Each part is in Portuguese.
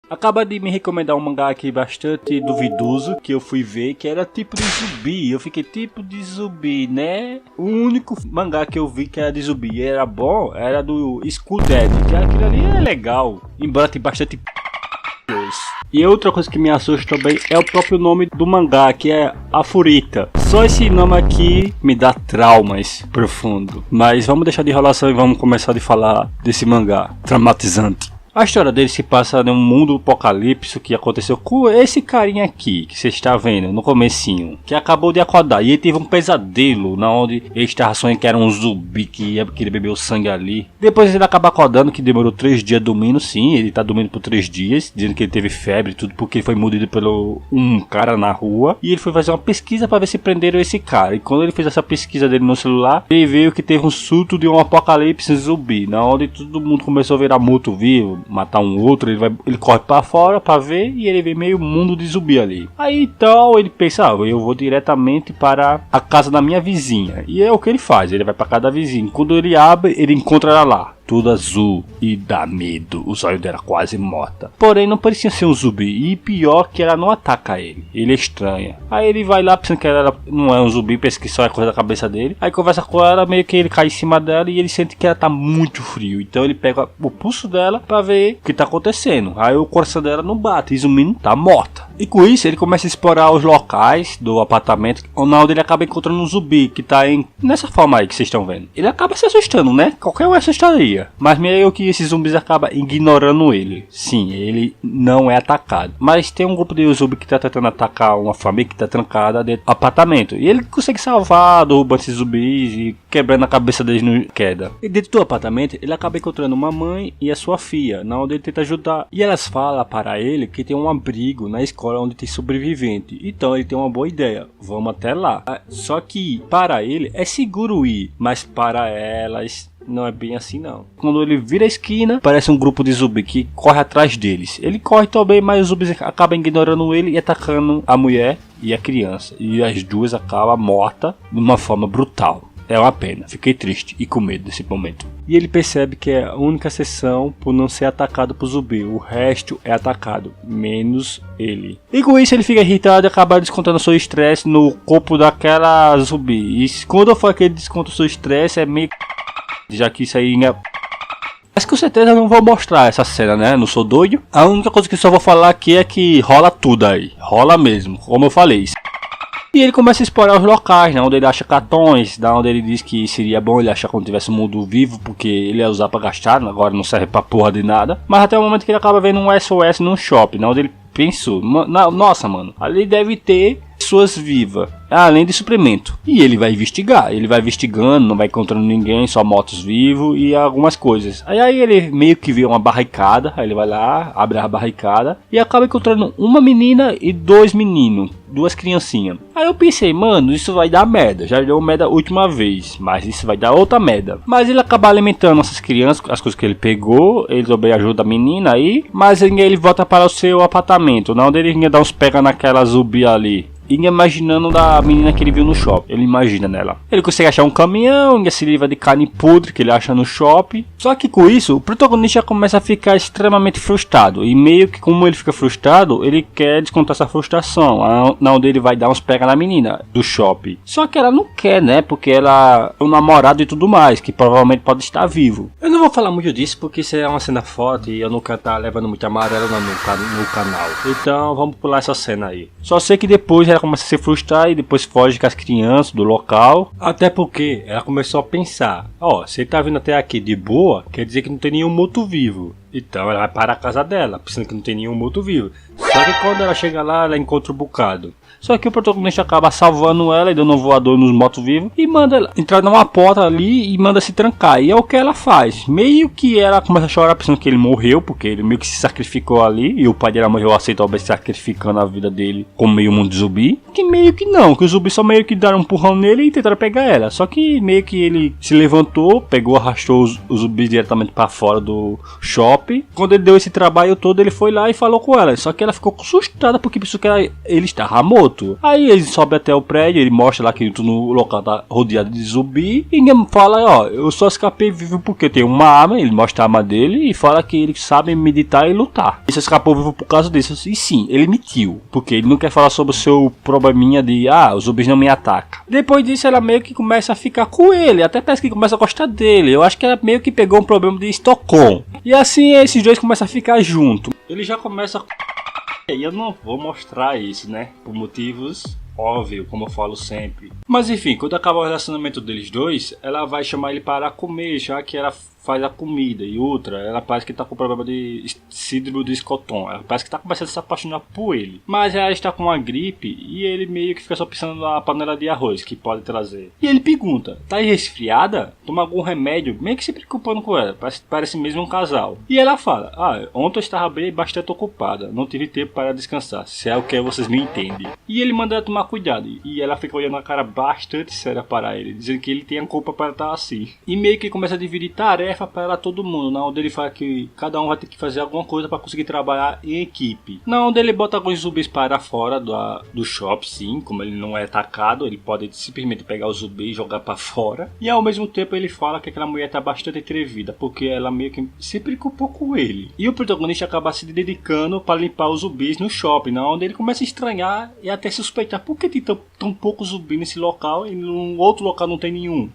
Acaba de me recomendar um mangá aqui bastante duvidoso, que eu fui ver, que era tipo de zumbi. Eu fiquei tipo de zumbi, né? O único mangá que eu vi que era de zumbi e era bom, era do Skull Dead, que aquilo ali é legal, embora tem bastante E outra coisa que me assusta também é o próprio nome do mangá, que é Afurita. Só esse nome aqui me dá traumas profundo. Mas vamos deixar de enrolação e vamos começar a falar desse mangá traumatizante. A história dele se passa num mundo apocalipse que aconteceu com esse carinha aqui, que você está vendo no comecinho, que acabou de acordar e ele teve um pesadelo, na onde ele estava sonhando que era um zumbi que ia querer beber o sangue ali. Depois ele acaba acordando, que demorou 3 dias dormindo, sim, ele tá dormindo por 3 dias, dizendo que ele teve febre e tudo, porque ele foi mordido pelo um cara na rua, e ele foi fazer uma pesquisa para ver se prenderam esse cara. E quando ele fez essa pesquisa dele no celular, ele viu que teve um surto de um apocalipse zumbi, na onde todo mundo começou a virar morto-vivo, matar um outro, ele corre pra fora pra ver e ele vê meio mundo de zumbi ali. Aí então ele pensa, eu vou diretamente para a casa da minha vizinha. E é o que ele faz, ele vai pra casa da vizinha. Quando ele abre, ele encontra ela lá, tudo azul e dá medo, os olhos dela quase morta. Porém não parecia ser um zumbi, e pior que ela não ataca ele estranha. Aí ele vai lá pensando que ela não é um zumbi, pensa que só é coisa da cabeça dele. Aí conversa com ela, meio que ele cai em cima dela e ele sente que ela tá muito frio. Então ele pega o pulso dela pra ver o que tá acontecendo. Aí o coração dela não bate, e o zumbi tá morta. E com isso ele começa a explorar os locais do apartamento, onde ele acaba encontrando um zumbi que tá nessa forma aí que vocês estão vendo. Ele acaba se assustando, né? Qualquer um assustaria. Mas meio que esses zumbis acabam ignorando ele. Sim, ele não é atacado. Mas tem um grupo de zumbi que tá tentando atacar uma família que tá trancada dentro do apartamento. E ele consegue salvar, derrubando esses zumbis e quebrando a cabeça deles no queda. E dentro do apartamento ele acaba encontrando uma mãe e a sua filha, na onde ele tenta ajudar. E elas falam para ele que tem um abrigo na escola onde tem sobrevivente. Então ele tem uma boa ideia. Vamos até lá. Só que para ele é seguro ir, mas para elas não é bem assim não. Quando ele vira a esquina, parece um grupo de zumbi que corre atrás deles. Ele corre também, mas os zumbis acabam ignorando ele e atacando a mulher e a criança. E as duas acabam mortas de uma forma brutal. É uma pena, fiquei triste e com medo desse momento. E ele percebe que é a única exceção por não ser atacado por zumbi. O resto é atacado, menos ele. E com isso ele fica irritado e acaba descontando seu estresse no corpo daquela zumbi. E quando eu falo que ele desconta o seu estresse, é meio... já que isso aí... Mas com certeza eu não vou mostrar essa cena, né? Não sou doido. A única coisa que eu só vou falar aqui é que rola tudo aí. Rola mesmo, como eu falei. E ele começa a explorar os locais, né, onde ele acha cartões, da onde ele diz que seria bom ele achar quando tivesse um mundo vivo, porque ele ia usar pra gastar, agora não serve pra porra de nada. Mas até o momento que ele acaba vendo um SOS num shopping, onde ele pensou, nossa mano, ali deve ter pessoas vivas, além de suprimento. E ele vai investigar, ele vai investigando, não vai encontrando ninguém, só motos vivos e algumas coisas. Aí ele meio que vê uma barricada, aí ele vai lá, abre a barricada e acaba encontrando uma menina e 2 meninos, 2 criancinhas. Aí eu pensei, mano, isso vai dar merda, já deu merda a última vez, mas isso vai dar outra merda. Mas ele acaba alimentando essas crianças, as coisas que ele pegou, ele também ajuda a menina aí, mas ele volta para o seu apartamento, onde ele ia dar uns pega naquela zumbi ali. E imaginando da menina que ele viu no shopping. Ele imagina nela. Ele consegue achar um caminhão e se livra de carne podre que ele acha no shopping. Só que com isso, o protagonista começa a ficar extremamente frustrado. E meio que como ele fica frustrado, ele quer descontar essa frustração. Na onde ele vai dar uns pega na menina do shopping. Só que ela não quer, né? Porque ela é um namorado e tudo mais. Que provavelmente pode estar vivo. Eu não vou falar muito disso porque isso é uma cena forte. E eu nunca tá levando muito amarelo no canal. Então vamos pular essa cena aí. Só sei que depois ela começa a se frustrar e depois foge com as crianças do local. Até porque ela começou a pensar, se ele tá vindo até aqui de boa, quer dizer que não tem nenhum morto vivo. Então ela vai para a casa dela, pensando que não tem nenhum morto vivo. Só que quando ela chega lá, ela encontra um bocado. Só que o protagonista acaba salvando ela e dando um voador nos mortos-vivos e manda ela entrar numa porta ali e manda se trancar. E é o que ela faz. Meio que ela começa a chorar pensando que ele morreu, porque ele meio que se sacrificou ali. E o pai dela morreu, aceitou sacrificando a vida dele como meio mundo de zumbi. Que meio que não, que os zumbis só meio que deram um empurrão nele e tentaram pegar ela. Só que meio que ele se levantou, pegou, arrastou os zumbis diretamente para fora do shopping. Quando ele deu esse trabalho todo, ele foi lá e falou com ela. Só que ela ficou assustada porque pensou que ele estava morto. Aí ele sobe até o prédio, ele mostra lá que no local tá rodeado de zumbi. E ninguém fala, ó, eu só escapei vivo porque tem uma arma. Ele mostra a arma dele e fala que ele sabe meditar e lutar. Ele só escapou vivo por causa disso. E sim, ele mentiu, porque ele não quer falar sobre o seu probleminha de, os zumbis não me atacam. Depois disso ela meio que começa a ficar com ele, até parece que começa a gostar dele. Eu acho que ela meio que pegou um problema de Estocolmo. E assim esses dois começam a ficar juntos. Ele já começa... E eu não vou mostrar isso, né? Por motivos óbvios, como eu falo sempre. Mas enfim, quando acaba o relacionamento deles dois, ela vai chamar ele para comer, já que ela faz a comida. E outra, ela parece que tá com problema de síndrome do escotom. Ela parece que tá começando a se apaixonar por ele. Mas ela está com uma gripe e ele meio que fica só pensando na panela de arroz que pode trazer. E ele pergunta, tá resfriada? Toma algum remédio? Meio que se preocupando com ela. Parece mesmo um casal. E ela fala, ontem eu estava bem bastante ocupada. Não tive tempo para descansar. Se é o que vocês me entendem. E ele manda ela tomar cuidado. E ela fica olhando a cara bastante séria para ele. Dizendo que ele tem a culpa para estar assim. E meio que começa a dividir tarefa para ela todo mundo, na onde ele fala que cada um vai ter que fazer alguma coisa para conseguir trabalhar em equipe. Na onde ele bota alguns zumbis para fora do shopping, sim, como ele não é atacado, ele pode simplesmente pegar o zumbi e jogar para fora. E ao mesmo tempo ele fala que aquela mulher tá bastante atrevida, porque ela meio que se preocupou com ele. E o protagonista acaba se dedicando para limpar os zumbis no shopping, na onde ele começa a estranhar e até suspeitar por que tem tão pouco zumbi nesse local e no outro local não tem nenhum.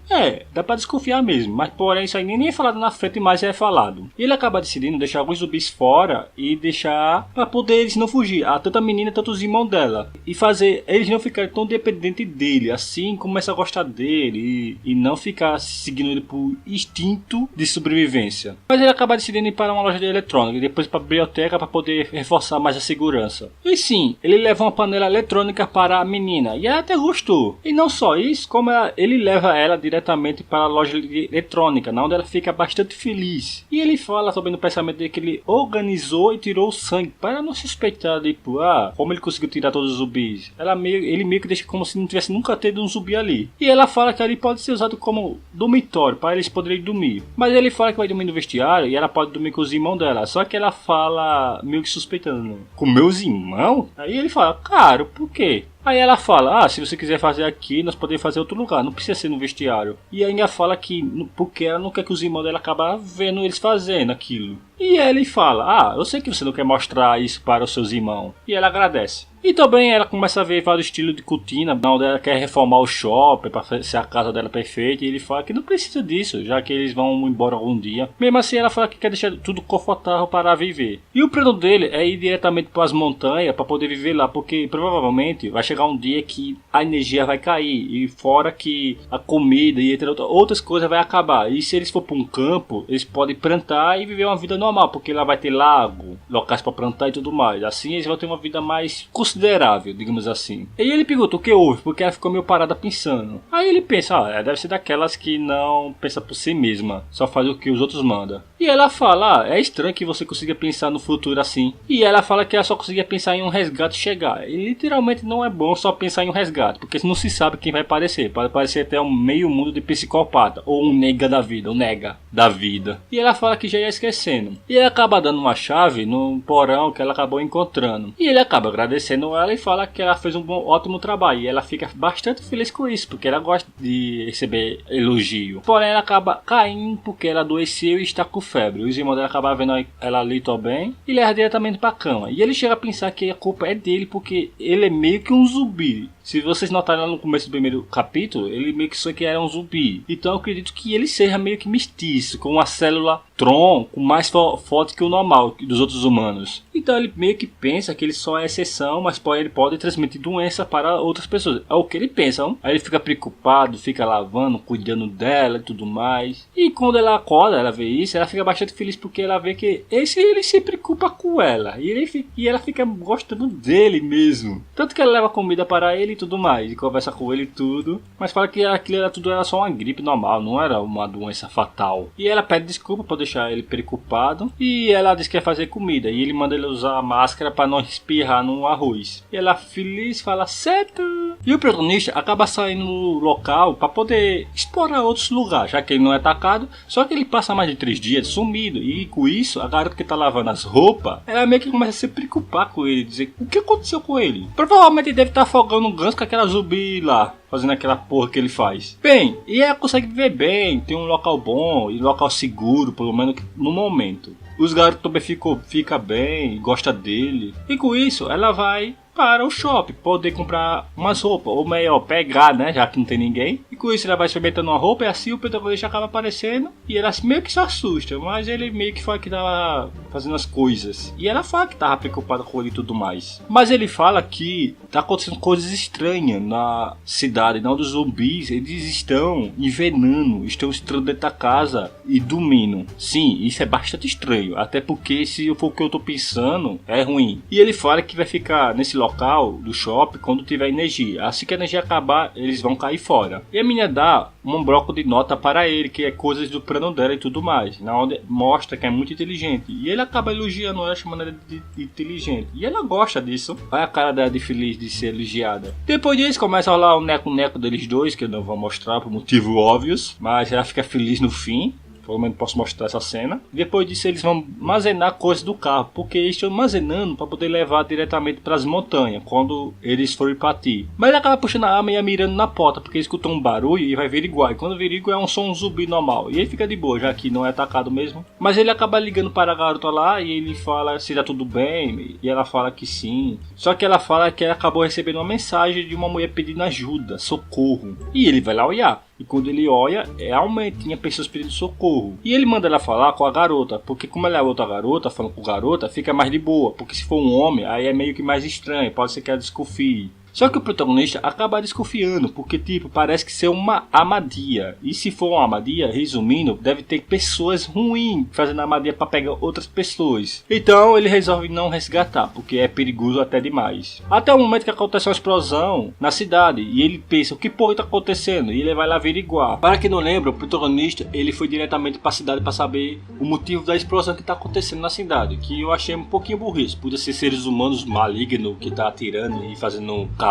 Dá para desconfiar mesmo, mas porém isso aí nem é falado na frente, mas é falado. E ele acaba decidindo deixar alguns zumbis fora e deixar para poder eles não fugir, tanto a menina quanto os irmãos dela, e fazer eles não ficarem tão dependentes dele, assim começa a gostar dele e não ficar seguindo ele por instinto de sobrevivência. Mas ele acaba decidindo ir para uma loja de eletrônica e depois para a biblioteca para poder reforçar mais a segurança. E sim, ele leva uma panela eletrônica para a menina e ela até gostou. E não só isso, como ele leva ela diretamente para a loja de eletrônica, na onde ela fica bastante feliz. E ele fala também no pensamento dele que ele organizou e tirou o sangue para não suspeitar, tipo, como ele conseguiu tirar todos os zumbis. Ele meio que deixa como se não tivesse nunca tido um zumbi ali. E ela fala que ali pode ser usado como dormitório para eles poderem dormir. Mas ele fala que vai dormir no vestiário e ela pode dormir com os irmãos dela. Só que ela fala meio que suspeitando. Com meus irmãos? Aí ele fala, claro, por quê? Aí ela fala, se você quiser fazer aqui, nós podemos fazer em outro lugar, não precisa ser no vestiário. E ainda fala que, porque ela não quer que os irmãos dela acabem vendo eles fazendo aquilo. E ele fala, eu sei que você não quer mostrar isso para os seus irmãos. E ela agradece. E também ela começa a ver vários estilos de cortina, onde ela quer reformar o shopping para ser a casa dela perfeita. E ele fala que não precisa disso, já que eles vão embora algum dia. Mesmo assim, ela fala que quer deixar tudo confortável para viver. E o plano dele é ir diretamente para as montanhas para poder viver lá, porque provavelmente vai chegar um dia que a energia vai cair. E fora que a comida e entre outras coisas vai acabar. E se eles for para um campo, eles podem plantar e viver uma vida normal, porque lá vai ter lago, locais para plantar e tudo mais. Assim eles vão ter uma vida mais considerável, digamos assim. E ele pergunta o que houve, porque ela ficou meio parada pensando. Aí ele pensa, deve ser daquelas que não pensa por si mesma, só faz o que os outros mandam. E ela fala, é estranho que você consiga pensar no futuro assim. E ela fala que ela só conseguia pensar em um resgate chegar. E literalmente não é bom só pensar em um resgate, porque não se sabe quem vai aparecer. Pode aparecer até um meio mundo de psicopata, ou um nega da vida, um nega da vida. E ela fala que já ia esquecendo. E ele acaba dando uma chave no porão que ela acabou encontrando. E ele acaba agradecendo ela e fala que ela fez um ótimo trabalho. E ela fica bastante feliz com isso, porque ela gosta de receber elogio. Porém, ela acaba caindo porque ela adoeceu e está com febre. Os irmãos dela acabam vendo ela ali também e leva diretamente para a cama. E ele chega a pensar que a culpa é dele, porque ele é meio que um zumbi. Se vocês notarem lá no começo do primeiro capítulo, ele meio que sonha que era um zumbi. Então eu acredito que ele seja meio que mestiço, com uma célula Tron com mais forte que o normal dos outros humanos. Então ele meio que pensa que ele só é exceção, mas ele pode transmitir doença para outras pessoas. É o que ele pensa, não? Aí ele fica preocupado, fica lavando, cuidando dela e tudo mais. E quando ela acorda, ela vê isso, ela fica bastante feliz porque ela vê que ele se preocupa com ela. E ela fica gostando dele mesmo. Tanto que ela leva comida para ele e tudo mais, e conversa com ele e tudo, mas fala que aquilo era só uma gripe normal, não era uma doença fatal. E ela pede desculpa por deixar ele preocupado, e ela diz que quer fazer comida, e ele manda ele usar a máscara para não espirrar no arroz. E ela feliz fala, certo! E o protagonista acaba saindo no local para poder explorar outros lugares, já que ele não é atacado. Só que ele passa mais de 3 dias sumido. E com isso, a garota que tá lavando as roupas, ela meio que começa a se preocupar com ele, dizer o que aconteceu com ele. Provavelmente ele deve estar afogando um ganso com aquela zumbi lá, fazendo aquela porra que ele faz. Bem, e ela consegue viver bem, tem um local bom e um local seguro, pelo menos no momento. Os garotos também fica bem, gosta dele. E com isso, ela vai para o shopping, poder comprar umas roupas, ou melhor, pegar, né, já que não tem ninguém. E com isso ela vai experimentando uma roupa e assim o protagonista acaba aparecendo e ela meio que se assusta, mas ele meio que fala que tava fazendo as coisas. E ela fala que tava preocupada com ele e tudo mais. Mas ele fala que tá acontecendo coisas estranhas na cidade, não dos zumbis, eles estão envenenando, estão entrando dentro da casa e dormindo. Sim, isso é bastante estranho, até porque se for o que eu tô pensando, é ruim. E ele fala que vai ficar nesse local do shopping quando tiver energia. Assim que a energia acabar, eles vão cair fora. E a menina dá um bloco de nota para ele, que é coisas do plano dela e tudo mais, na onde mostra que é muito inteligente. E ele acaba elogiando ela, chamando ela de inteligente. E ela gosta disso. Olha a cara dela de feliz de ser elogiada. Depois disso, começa a rolar o neco-neco deles dois, que eu não vou mostrar por motivos óbvios, mas ela fica feliz no fim. Pelo menos posso mostrar essa cena. Depois disso eles vão armazenar coisas do carro, porque eles estão armazenando para poder levar diretamente para as montanhas quando eles forem partir. Mas ele acaba puxando a arma e mirando na porta, porque ele escuta um barulho e vai averiguar. E quando averigua é um som zumbi normal. E ele fica de boa, já que não é atacado mesmo. Mas ele acaba ligando para a garota lá e ele fala se tá tudo bem. E ela fala que sim. Só que ela fala que ela acabou recebendo uma mensagem de uma mulher pedindo ajuda, socorro. E ele vai lá olhar. E quando ele olha, realmente tinha pessoas pedindo socorro. E ele manda ela falar com a garota, porque como ela é outra garota, falando com a garota, fica mais de boa. Porque se for um homem, aí é meio que mais estranho, pode ser que ela desconfie. Só que o protagonista acaba desconfiando, porque tipo, parece que ser uma armadilha. E se for uma armadilha, resumindo, deve ter pessoas ruins fazendo armadilha para pegar outras pessoas. Então ele resolve não resgatar, porque é perigoso até demais. Até o momento que acontece uma explosão na cidade, e ele pensa, o que porra está acontecendo? E ele vai lá averiguar. Para quem não lembra, o protagonista, ele foi diretamente para a cidade para saber o motivo da explosão que está acontecendo na cidade. Que eu achei um pouquinho burrice. Podia ser seres humanos malignos que tá atirando e fazendo caos.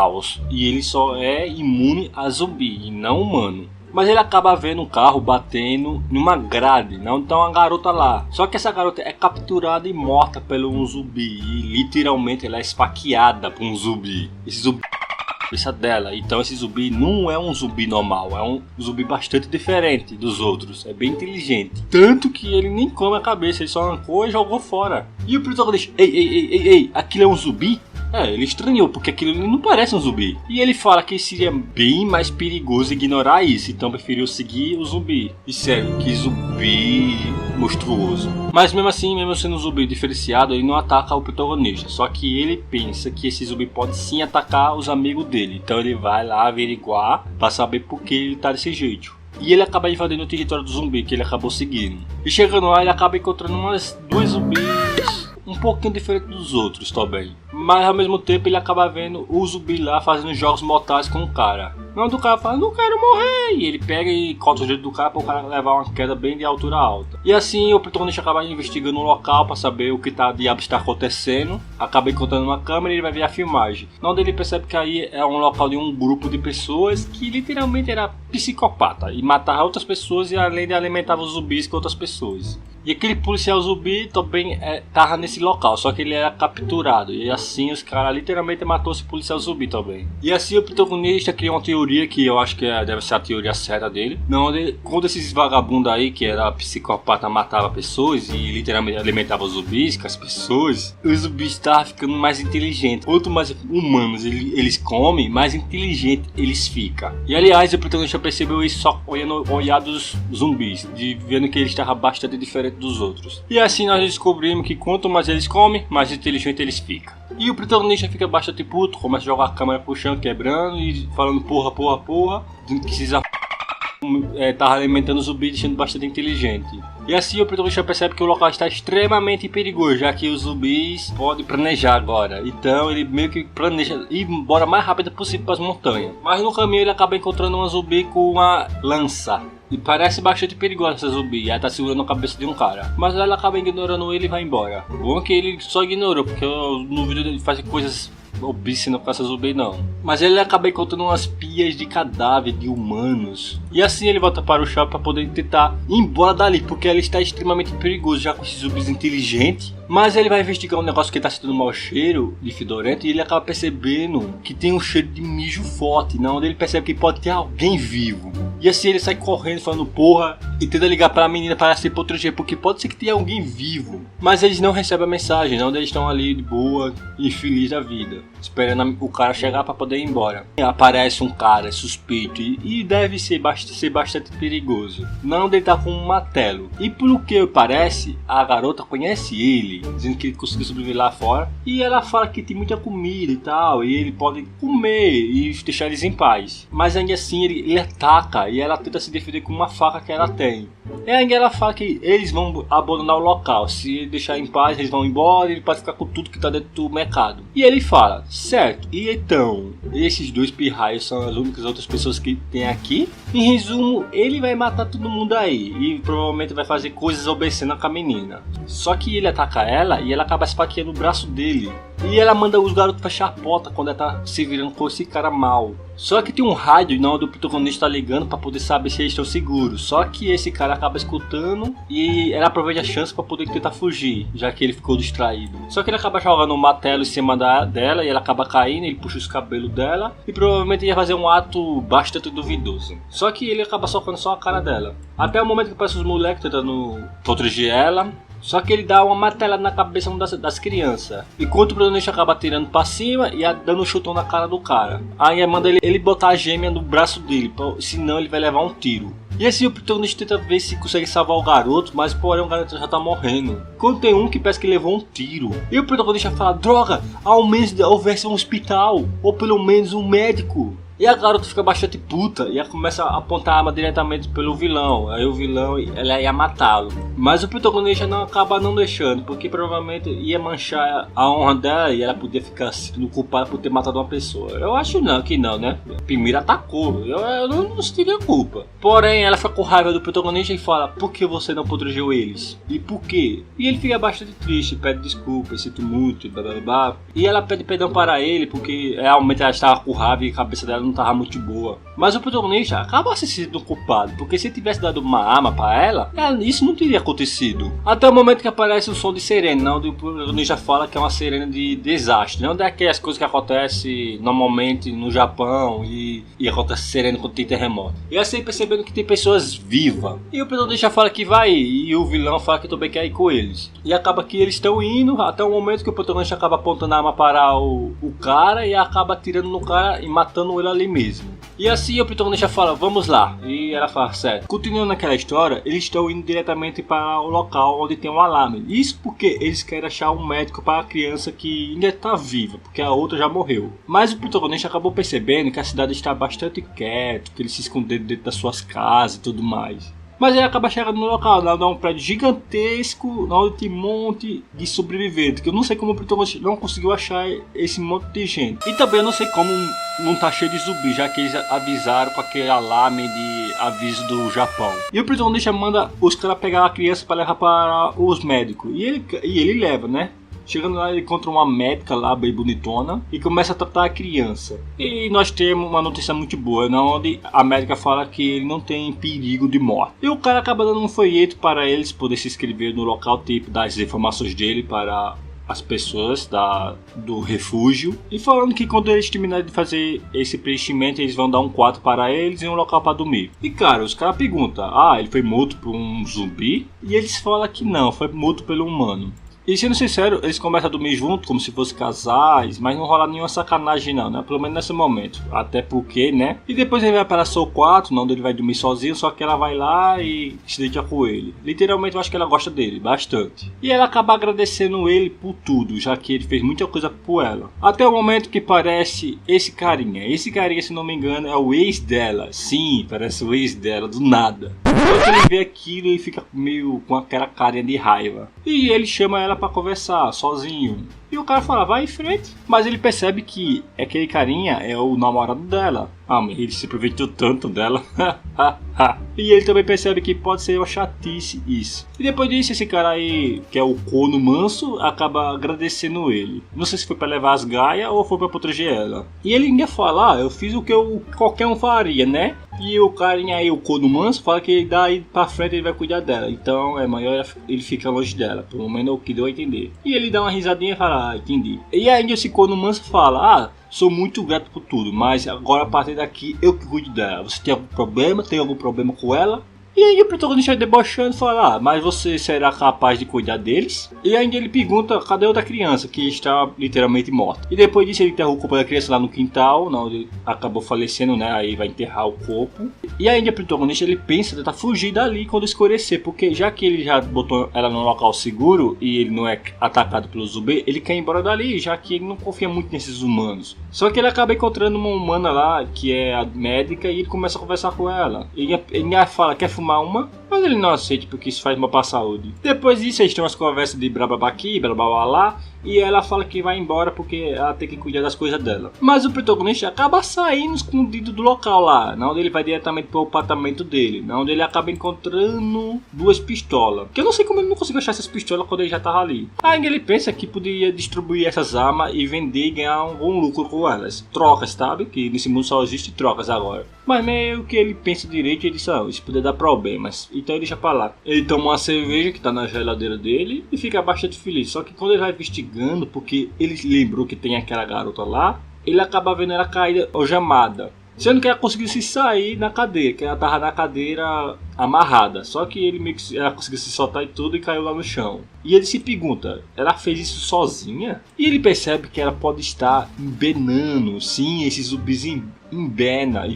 E ele só é imune a zumbi e não humano. Mas ele acaba vendo um carro batendo numa grade, não tá uma garota lá. Só que essa garota é capturada e morta pelo um zumbi. E literalmente ela é esfaqueada por um zumbi. Esse zumbi cabeça dela. Então esse zumbi não é um zumbi normal, é um zumbi bastante diferente dos outros, é bem inteligente. Tanto que ele nem come a cabeça, ele só arrancou e jogou fora. E o protagonista, ei, aquilo é um zumbi? É, ele estranhou, porque aquilo não parece um zumbi. E ele fala que seria bem mais perigoso ignorar isso, então preferiu seguir o zumbi. E sério, que zumbi monstruoso. Mas mesmo assim, mesmo sendo um zumbi diferenciado, ele não ataca o protagonista. Só que ele pensa que esse zumbi pode sim atacar os amigos dele. Então ele vai lá averiguar para saber por que ele tá desse jeito. E ele acaba invadindo o território do zumbi que ele acabou seguindo. E chegando lá, ele acaba encontrando umas duas zumbis um pouquinho diferente dos outros também. Mas ao mesmo tempo ele acaba vendo o zumbi lá fazendo jogos mortais com o cara. Não, do cara fala, não quero morrer. E ele pega e corta o dedo do cara para o cara levar uma queda bem de altura alta. E assim o protagonista acaba investigando o local para saber o que diabo está acontecendo. Acaba encontrando uma câmera e ele vai ver a filmagem. Onde ele percebe que aí é um local de um grupo de pessoas que literalmente era psicopata. E matava outras pessoas e além de alimentava os zumbis com outras pessoas. E aquele policial zumbi também tava nesse local, só que ele era capturado. E assim os caras literalmente matou esse policial zumbi também. E assim o protagonista criou uma teoria que eu acho que deve ser a teoria certa dele. Não, quando esses vagabundos aí, que era psicopata, matava pessoas e literalmente alimentava os zumbis com as pessoas, os zumbis estavam ficando mais inteligentes. Quanto mais humanos eles comem, mais inteligentes eles ficam. E aliás, o protagonista percebeu isso só olhando o olhar dos zumbis, vendo que ele estava bastante diferente dos outros. E assim nós descobrimos que quanto mais eles comem, mais inteligente eles ficam. E o protagonista fica bastante puto, começa a jogar a câmera pro chão, quebrando e falando porra, dizendo que precisa tava alimentando o zumbi, deixando bastante inteligente. E assim o protagonista percebe que o local está extremamente perigoso, já que os zumbis podem planejar agora. Então ele meio que planeja ir embora o mais rápido possível para as montanhas. Mas no caminho ele acaba encontrando uma zumbi com uma lança. E parece bastante perigosa essa zumbi, ela tá segurando a cabeça de um cara. Mas ela acaba ignorando ele e vai embora. Bom que ele só ignorou, porque no vídeo ele faz coisas o bicho não caça zumbi não. Mas ele acaba encontrando umas pias de cadáver de humanos. E assim ele volta para o shopping para poder tentar ir embora dali, porque ele está extremamente perigoso já com esses zumbis inteligentes. Mas ele vai investigar um negócio que está sentindo um mau cheiro de fedorento e ele acaba percebendo que tem um cheiro de mijo forte, não, onde ele percebe que pode ter alguém vivo. E assim ele sai correndo falando porra e tenta ligar para a menina para se proteger, porque pode ser que tenha alguém vivo. Mas eles não recebem a mensagem, não, eles estão ali de boa e feliz da vida, esperando o cara chegar para poder ir embora. E aparece um cara suspeito e deve ser bastante perigoso. Não, ele tá com um martelo. E pelo que parece, a garota conhece ele, dizendo que ele conseguiu sobreviver lá fora. E ela fala que tem muita comida e tal, e ele pode comer e deixar eles em paz. Mas ainda assim ele ataca e ela tenta se defender com uma faca que ela tem. E ainda ela fala que eles vão abandonar o local. Se ele deixar em paz, eles vão embora e ele pode ficar com tudo que tá dentro do mercado. E ele fala, certo, e então, esses dois pirraios são as únicas outras pessoas que tem aqui? Em resumo, ele vai matar todo mundo aí e provavelmente vai fazer coisas obscenas com a menina. Só que ele ataca ela e ela acaba esfaqueando o braço dele. E ela manda os garotos fechar a porta quando ela tá se virando com esse cara mal. Só que tem um rádio onde o protagonista tá ligando para poder saber se eles estão seguros. Só que esse cara acaba escutando e ela aproveita a chance para poder tentar fugir, já que ele ficou distraído. Só que ele acaba jogando um martelo em cima dela e ela acaba caindo, ele puxa os cabelos dela e provavelmente ia fazer um ato bastante duvidoso. Só que ele acaba socando só a cara dela. Até o momento que aparece os moleques tentando proteger ela. Só que ele dá uma martelada na cabeça das crianças. Enquanto o protagonista acaba tirando pra cima e dando um chutão na cara do cara. Aí manda ele botar a gêmea no braço dele, senão ele vai levar um tiro. E assim o protagonista tenta ver se consegue salvar o garoto, mas porém o garoto já tá morrendo. Quando tem um que parece que levou um tiro. E o protagonista fala, droga, ao menos houvesse um hospital, ou pelo menos um médico. E a garota fica bastante puta e ela começa a apontar a arma diretamente pelo vilão. Aí o vilão ela ia matá-lo. Mas o protagonista acaba não deixando, porque provavelmente ia manchar a honra dela e ela podia ficar sendo culpada por ter matado uma pessoa. Eu acho que não, né? Primeiro atacou, eu não teria culpa. Porém, ela fica com raiva do protagonista e fala, por que você não protegeu eles? E por quê? E ele fica bastante triste, pede desculpa, sinto muito, blá blá blá. E ela pede perdão para ele, porque realmente ela estava com raiva e a cabeça dela não estava muito boa. Mas o protagonista acaba se sentindo culpado, porque se tivesse dado uma arma para ela, isso não teria acontecido. Até o momento que aparece o som de sirene, onde o protagonista fala que é uma sirene de desastre, não daquelas coisas que acontecem normalmente no Japão e acontece sirene quando tem terremoto. E assim percebendo que tem pessoas vivas. E o protagonista fala que vai e o vilão fala que também quer ir com eles. E acaba que eles estão indo até o momento que o protagonista acaba apontando a arma para o cara e acaba atirando no cara e matando ele ali mesmo. E assim o protagonista fala, vamos lá. E ela fala, certo. Continuando naquela história, eles estão indo diretamente para o local onde tem um alarme. Isso porque eles querem achar um médico para a criança que ainda está viva, porque a outra já morreu. Mas o protagonista acabou percebendo que a cidade está bastante quieta, que eles se esconderam dentro das suas casas e tudo mais. Mas ele acaba chegando no local, lá é um prédio gigantesco, onde tem um monte de sobreviventes, que eu não sei como o protagonista não conseguiu achar esse monte de gente. E também eu não sei como não tá cheio de zumbi, já que eles avisaram com aquele alarme de aviso do Japão. E o protagonista manda os caras pegar a criança para levar para os médicos, e ele leva, né? Chegando lá, ele encontra uma médica lá, bem bonitona, e começa a tratar a criança. E nós temos uma notícia muito boa, onde a médica fala que ele não tem perigo de morte. E o cara acaba dando um folheto para eles poder se inscrever no local, tipo, das informações dele para as pessoas do refúgio. E falando que quando eles terminarem de fazer esse preenchimento, eles vão dar um quarto para eles e um local para dormir. E cara, os caras perguntam, ele foi morto por um zumbi? E eles falam que não, foi morto pelo humano. E sendo sincero, eles começam a dormir junto como se fossem casais, mas não rola nenhuma sacanagem não, né? Pelo menos nesse momento. Até porque, né? E depois ele vai para seu quarto, onde ele vai dormir sozinho, só que ela vai lá e se deita com ele. Literalmente eu acho que ela gosta dele, bastante. E ela acaba agradecendo ele por tudo, já que ele fez muita coisa por ela. Até o momento que parece esse carinha. Esse carinha, se não me engano, é o ex dela. Sim, parece o ex dela, do nada. Quando ele vê aquilo, ele fica meio com aquela carinha de raiva. E ele chama ela para conversar, sozinho. E o cara fala, vai em frente. Mas ele percebe que aquele carinha é o namorado dela. Ah, mas ele se aproveitou tanto dela. E ele também percebe que pode ser uma chatice isso. E depois disso, esse cara aí, que é o corno manso, acaba agradecendo ele. Não sei se foi pra levar as gaias ou foi pra proteger ela. E ele ainda fala, eu fiz o que qualquer um faria, né? E o carinha aí, o corno manso, fala que daí pra frente ele vai cuidar dela. Então é melhor ele ficar longe dela. Pelo menos é o que deu a entender. E ele dá uma risadinha e fala, entendi. E ainda esse corno manso fala, sou muito grato por tudo, mas agora a partir daqui eu que cuido dela. Você tem algum problema? Tem algum problema com ela? E aí o protagonista debochando fala, mas você será capaz de cuidar deles? E ainda ele pergunta, cadê outra criança que está literalmente morta? E depois disso ele enterra o corpo da criança lá no quintal, onde ele acabou falecendo, né? Aí vai enterrar o corpo. E ainda o protagonista ele pensa em tentar fugir dali quando escurecer, porque já que ele já botou ela num local seguro e ele não é atacado pelo zumbi, ele quer ir embora dali, já que ele não confia muito nesses humanos. Só que ele acaba encontrando uma humana lá, que é a médica, e ele começa a conversar com ela. E ele fala, quer fumar uma? Mas ele não aceita porque isso faz mal pra saúde. Depois disso eles têm umas conversas de blá aqui, blá lá. E ela fala que vai embora porque ela tem que cuidar das coisas dela. Mas o protagonista acaba saindo escondido do local lá, onde ele vai diretamente pro apartamento dele, onde ele acaba encontrando 2 pistolas. Que eu não sei como ele não conseguiu achar essas pistolas quando ele já tava ali. Aí ele pensa que poderia distribuir essas armas e vender e ganhar um lucro com elas. Trocas, sabe? Que nesse mundo só existe trocas agora. Mas meio que ele pensa direito e ele diz, isso poderia dar problemas. Então ele deixa pra lá. Ele toma uma cerveja que tá na geladeira dele e fica bastante feliz. Só que quando ele vai investigando, porque ele lembrou que tem aquela garota lá, ele acaba vendo ela cair algemada. Sendo que ela conseguiu se sair na cadeira, que ela tava na cadeira amarrada. Só que ela conseguiu se soltar e tudo e caiu lá no chão. E ele se pergunta, ela fez isso sozinha? E ele percebe que ela pode estar envenenando, sim, esses zumbis embena.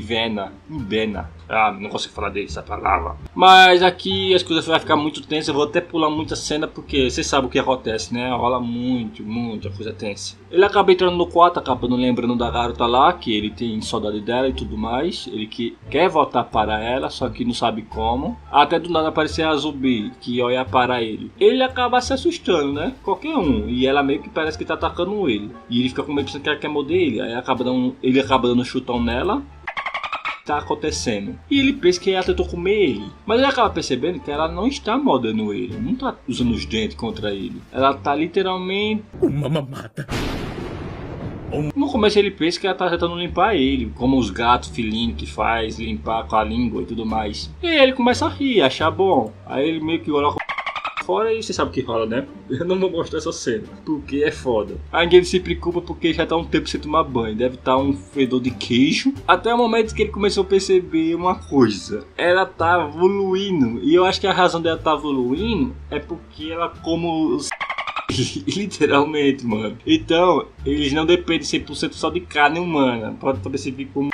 Não consigo falar dessa palavra. Mas aqui as coisas vão ficar muito tensas. Eu vou até pular muita cena porque você sabe o que acontece, né? Rola muita coisa tensa. Ele acaba entrando no quarto, acaba não lembrando da garota lá, que ele tem saudade dela e tudo mais. Ele quer voltar para ela, só que não sabe como. Até do nada aparecer a zumbi que olha para ele. Ele acaba se assustando, né? Qualquer um. E ela meio que parece que tá atacando ele. E ele fica com medo pensando que ela quer morder ele. Aí ele acaba dando um chutão nela. Tá acontecendo. E ele pensa que ela tentou comer ele. Mas ele acaba percebendo que ela não está mordendo ele. Não tá usando os dentes contra ele. Ela tá literalmente... uma mamata. No começo ele pensa que ela tá tentando limpar ele, como os gatos felinos que faz, limpar com a língua e tudo mais. E aí ele começa a rir, achar bom. Aí ele meio que olha fora e você sabe o que rola, né? Eu não vou mostrar essa cena, porque é foda. Aí ele se preocupa porque já tá um tempo sem tomar banho. Deve estar um fedor de queijo. Até o momento que ele começou a perceber uma coisa. Ela tá evoluindo. E eu acho que a razão dela tá evoluindo é porque ela como os... literalmente, mano. Então, eles não dependem 100% só de carne humana. Pode perceber como...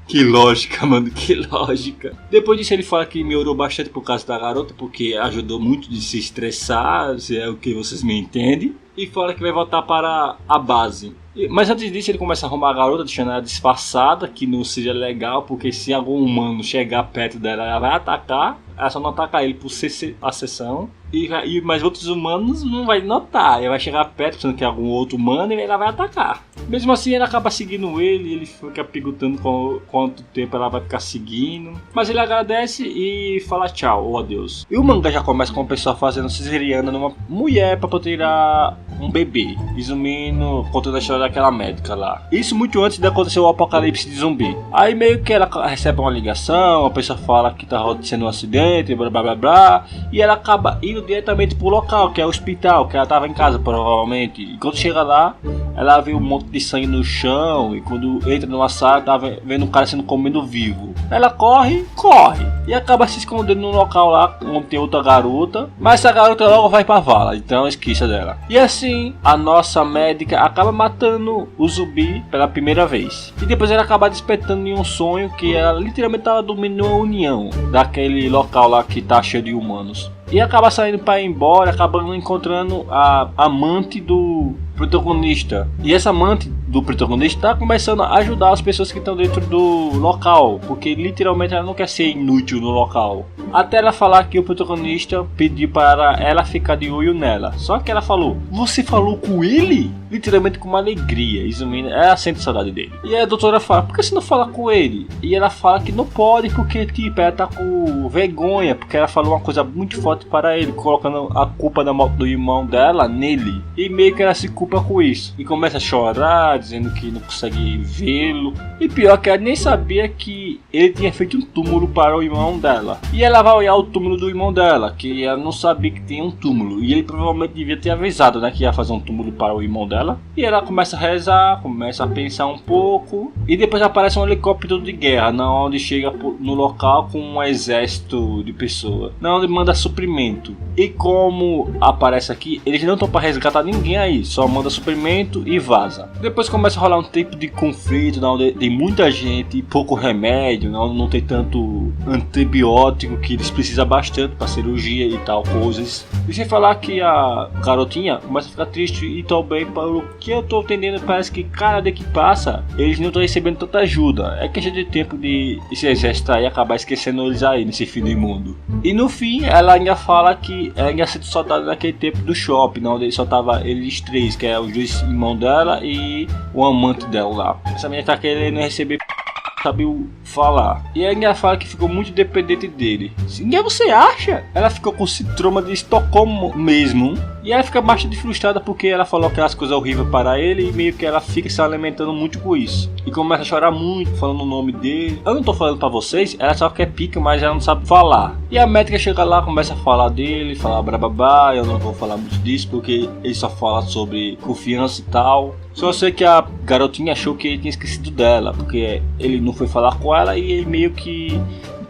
Que lógica, mano, que lógica. Depois disso ele fala que melhorou bastante por causa da garota, porque ajudou muito de se estressar, se é o que vocês me entendem. E fala que vai voltar para a base. Mas antes disso ele começa a arrumar a garota, deixando ela disfarçada, que não seja legal, porque se algum humano chegar perto dela, ela vai atacar. Ela só não ataca ele por ser a sessão. Mas outros humanos não vai notar. Ele vai chegar perto pensando que é algum outro humano e ela vai atacar. Mesmo assim ela acaba seguindo ele fica perguntando quanto tempo ela vai ficar seguindo. Mas ele agradece e fala tchau ou adeus. E o mangá já começa com o pessoal fazendo cesariana numa mulher para poder tirar um bebê. Resumindo, contando a história daquela médica lá. Isso muito antes de acontecer o apocalipse de zumbi. Aí meio que ela recebe uma ligação, a pessoa fala que tá acontecendo um acidente, blá blá blá blá. E ela acaba indo diretamente pro local, que é o hospital, que ela tava em casa provavelmente. E quando chega lá, ela vê um monte de sangue no chão. E quando entra numa sala, tá vendo um cara sendo comido vivo. Ela corre e acaba se escondendo num local lá onde tem outra garota. Mas essa garota logo vai pra vala, então esqueça dela. E assim, a nossa médica acaba matando o zumbi pela primeira vez. E depois ela acaba despertando em um sonho que ela literalmente tava dormindo numa união daquele local lá que tá cheio de humanos. E acaba saindo para ir embora, acabando encontrando a amante do protagonista e essa amante do protagonista tá começando a ajudar as pessoas que estão dentro do local, porque literalmente ela não quer ser inútil no local. Até ela falar que o protagonista pediu para ela ficar de olho nela. Só que ela falou: "Você falou com ele?" Literalmente com uma alegria. Resumindo, ela sente saudade dele. E a doutora fala: "Por que você não fala com ele?" E ela fala que não pode, porque tipo, ela tá com vergonha, porque ela falou uma coisa muito forte para ele, colocando a culpa da morte do irmão dela nele. E meio que ela se culpa com isso. E começa a chorar, dizendo que não consegue vê-lo. E pior que ela nem sabia que ele tinha feito um túmulo para o irmão dela. E ela vai olhar o túmulo do irmão dela, que ela não sabia que tinha um túmulo. E ele provavelmente devia ter avisado, né, que ia fazer um túmulo para o irmão dela. E ela começa a rezar, começa a pensar um pouco. E depois aparece um helicóptero de guerra, na onde chega no local com um exército de pessoas, na onde manda suprimento. E como aparece aqui, eles não estão para resgatar ninguém aí, só manda suprimento e vaza. Depois começa a rolar um tipo de conflito, na onde tem muita gente e pouco remédio, na onde não tem tanto antibiótico que eles precisam bastante para cirurgia e tal coisas. E sem falar que a garotinha começa a ficar triste e também, pelo que eu tô entendendo, parece que cada dia que passa eles não estão recebendo tanta ajuda. É questão de tempo de esse exército aí acabar esquecendo eles aí nesse fim do mundo. E no fim ela ainda fala que ela ainda sente saudade naquele tempo do shopping, onde só tava eles três, que é os dois irmãos dela e o amante dela lá. Essa menina tá querendo receber, sabe falar. E ainda fala que ficou muito dependente dele. Sim, você acha? Ela ficou com síndrome de Estocolmo mesmo. E ela fica bastante frustrada porque ela falou aquelas coisas horríveis para ele e meio que ela fica se alimentando muito com isso. E começa a chorar muito, falando o nome dele. Eu não tô falando pra vocês, ela só quer pica, mas ela não sabe falar. E a médica chega lá, começa a falar dele, falar brababá. Eu não vou falar muito disso porque ele só fala sobre confiança e tal. Só sei que a garotinha achou que ele tinha esquecido dela, porque ele não foi falar com ela e ele meio que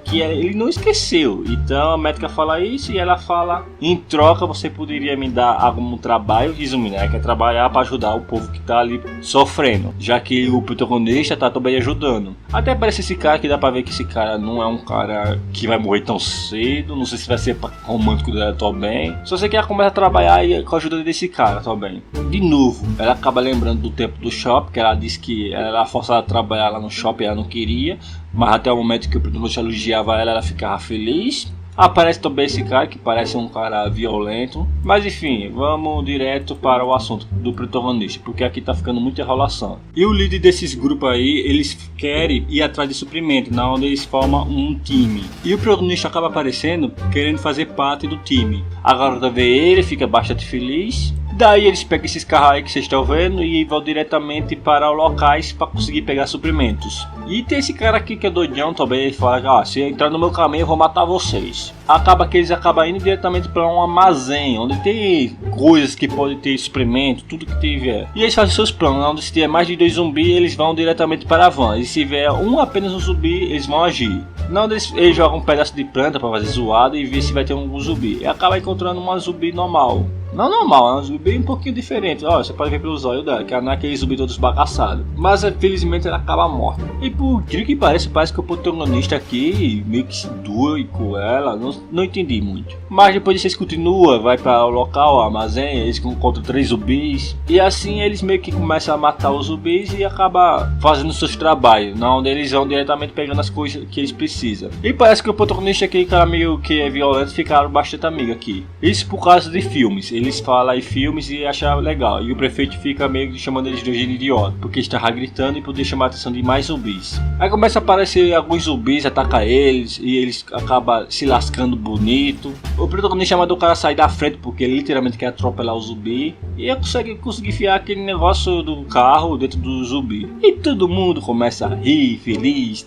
ele não esqueceu. Então a médica fala isso e ela fala: "Em troca você poderia me dar algum trabalho?" Resumindo, ela quer trabalhar para ajudar o povo que tá ali sofrendo, já que o protagonista tá também ajudando. Até parece esse cara que dá pra ver que esse cara não é um cara que vai morrer tão cedo. Não sei se vai ser romântico dela também. Só sei que ela começa a trabalhar com a ajuda desse cara também. De novo, ela acaba lembrando do tempo do shopping, que ela disse que ela era forçada a trabalhar lá no shopping, ela não queria. Mas até o momento que o protagonista elogiava ela ficava feliz. Aparece também esse cara que parece um cara violento. Mas enfim, vamos direto para o assunto do protagonista, porque aqui tá ficando muita enrolação. E o líder desses grupos aí, eles querem ir atrás de suprimento, na onde eles formam um time. E o protagonista acaba aparecendo querendo fazer parte do time. A garota vê ele, fica bastante feliz. Daí eles pegam esses carros aí que vocês estão vendo e vão diretamente para os locais para conseguir pegar suprimentos. E tem esse cara aqui que é doidão também, ele fala: se entrar no meu caminho eu vou matar vocês. Acaba que eles acabam indo diretamente para um armazém, onde tem coisas que podem ter suprimento, tudo que tiver. E eles fazem seus planos, onde se tiver mais de 2 zumbis eles vão diretamente para a van. E se tiver apenas um zumbi eles vão agir. Não, eles jogam um pedaço de planta para fazer zoada e ver se vai ter um zumbi. E acaba encontrando uma zumbi normal. Não normal, é um zumbi um pouquinho diferente. Ó, você pode ver pelos olhos dela, que não é aquele zumbi todo esbagaçado. Mas felizmente ela acaba morta. E por que parece que o protagonista aqui meio que se doa com ela. Não entendi muito. Mas depois vocês continuam, vai para o local, o armazém, eles encontram 3 zumbis. E assim eles meio que começam a matar os zumbis e acabam fazendo seus trabalhos. Onde eles vão diretamente pegando as coisas que eles precisam. E parece que o protagonista aqui, cara meio que é violento, ficaram bastante amigos aqui. Isso por causa de filmes. Eles falam em filmes e acham legal. E o prefeito fica meio que chamando eles de idiota, porque estava gritando e podia chamar a atenção de mais zumbis. Aí começa a aparecer alguns zumbis, ataca eles e eles acabam se lascando bonito. O protagonista manda o cara sair da frente porque ele literalmente quer atropelar o zumbi. E ele consegue enfiar aquele negócio do carro dentro do zumbi. E todo mundo começa a rir, feliz,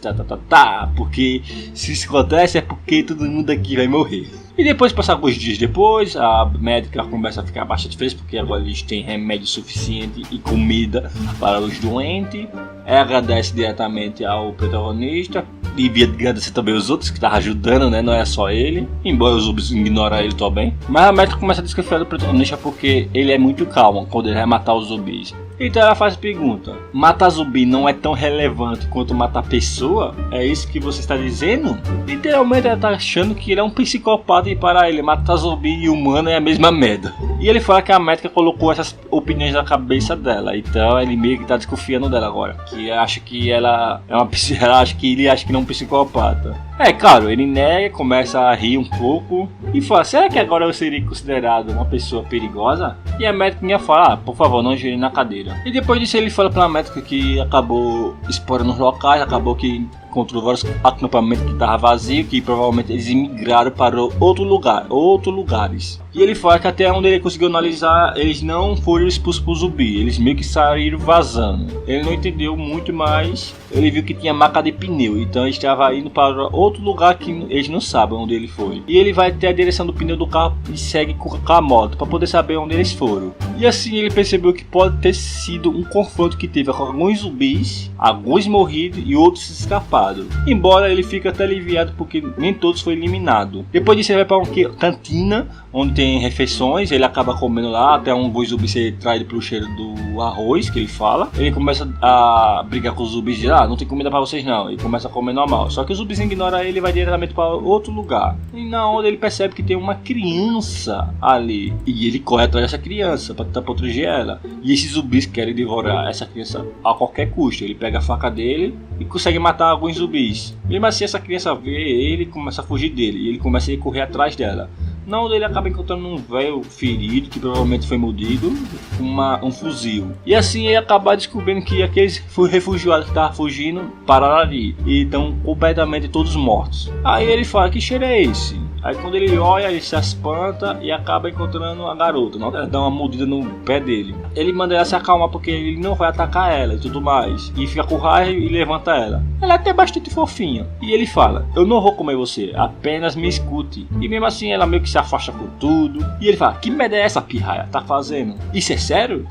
porque se isso acontece é porque todo mundo aqui vai morrer. E depois, passar alguns dias depois, a médica começa a ficar bastante feliz porque agora eles têm remédio suficiente e comida para os doentes. Ela agradece diretamente ao protagonista e agradecer também os outros que estavam ajudando, né? Não é só ele, embora os zumbis ignoram ele também. Mas a médica começa a desconfiar do protagonista porque ele é muito calmo quando ele vai matar os zumbis. Então ela faz a pergunta: matar zumbi não é tão relevante quanto matar pessoa? É isso que você está dizendo? Literalmente ela tá achando que ele é um psicopata e para ele matar zumbi e humano é a mesma merda. E ele fala que a médica colocou essas opiniões na cabeça dela, então ele meio que tá desconfiando dela agora, que acha que ela é uma ela acha que ele acha que não é um psicopata. É claro, ele nega, começa a rir um pouco e fala: será que agora eu seria considerado uma pessoa perigosa? E a médica fala: por favor, não gire na cadeira. E depois disso ele fala pra médica que acabou explorando os locais, acabou que encontrou vários acampamentos que estavam vazios, que provavelmente eles imigraram para outros lugares. E ele fala que até onde ele conseguiu analisar, eles não foram expulsos por zumbi, eles meio que saíram vazando. Ele não entendeu muito, mas ele viu que tinha marca de pneu, então ele estava indo para outro lugar que eles não sabem onde ele foi. E ele vai ter a direção do pneu do carro e segue com a moto para poder saber onde eles foram. E assim ele percebeu que pode ter sido um confronto que teve com alguns zumbis, alguns morridos e outros escapados. Embora ele fique até aliviado porque nem todos foram eliminados. Depois disso ele vai para uma cantina onde tem refeições, ele acaba comendo lá, até alguns zumbis ser traído pelo cheiro do arroz que ele fala. Ele começa a brigar com os zumbis e diz: não tem comida para vocês não. Ele começa a comer normal, só que os zumbis ignoram ele e vai diretamente para outro lugar. E na onde ele percebe que tem uma criança ali, e ele corre atrás dessa criança para tentar proteger ela. E esses zumbis querem devorar essa criança a qualquer custo. Ele pega a faca dele e consegue matar alguns zumbis. Mesmo assim essa criança vê ele e começa a fugir dele, e ele começa a correr atrás dela. Não, ele acaba encontrando um velho ferido que provavelmente foi mordido com um fuzil. E assim ele acaba descobrindo que aqueles refugiados que estavam fugindo pararam ali e estão completamente todos mortos. Aí ele fala: que cheiro é esse? Aí quando ele olha, ele se espanta e acaba encontrando a garota. Não, ela dá uma mordida no pé dele. Ele manda ela se acalmar porque ele não vai atacar ela e tudo mais. E fica com raiva e levanta ela. Ela é até bastante fofinha. E ele fala: eu não vou comer você, apenas me escute. E mesmo assim ela meio que se afasta com tudo. E ele fala: que merda é essa, pirraia? Tá fazendo? Isso é sério?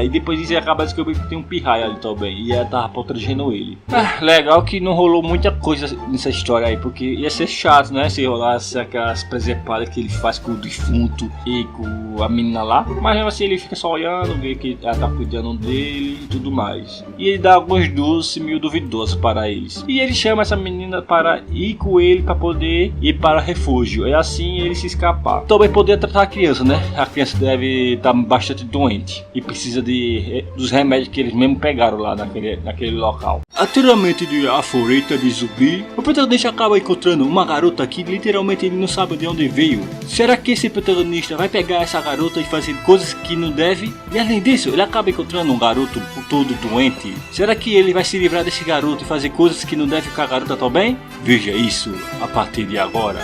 E depois disso ele acaba descobrindo que tem um pirraia ali também. E ela tava protegendo ele. Legal que não rolou muita coisa nessa história aí, porque ia ser chato, né? Se rolasse aquelas presepadas que ele faz com o defunto e com a menina lá. Mas mesmo assim ele fica só olhando, vê que ela tá cuidando dele e tudo mais. E ele dá alguns doces meio duvidosos para eles. E ele chama essa menina para ir com ele para poder ir para refúgio. E assim ele se escapar. Também poder tratar a criança, né? A criança deve estar bastante doente e precisa dos remédios que eles mesmo pegaram lá naquele local. Anteriormente de A Floresta de Zumbi, o protagonista acaba encontrando uma garota que literalmente ele não sabe de onde veio. Será que esse protagonista vai pegar essa garota e fazer coisas que não deve? E além disso, ele acaba encontrando um garoto todo doente. Será que ele vai se livrar desse garoto e fazer coisas que não deve com a garota também? Veja isso a partir de agora.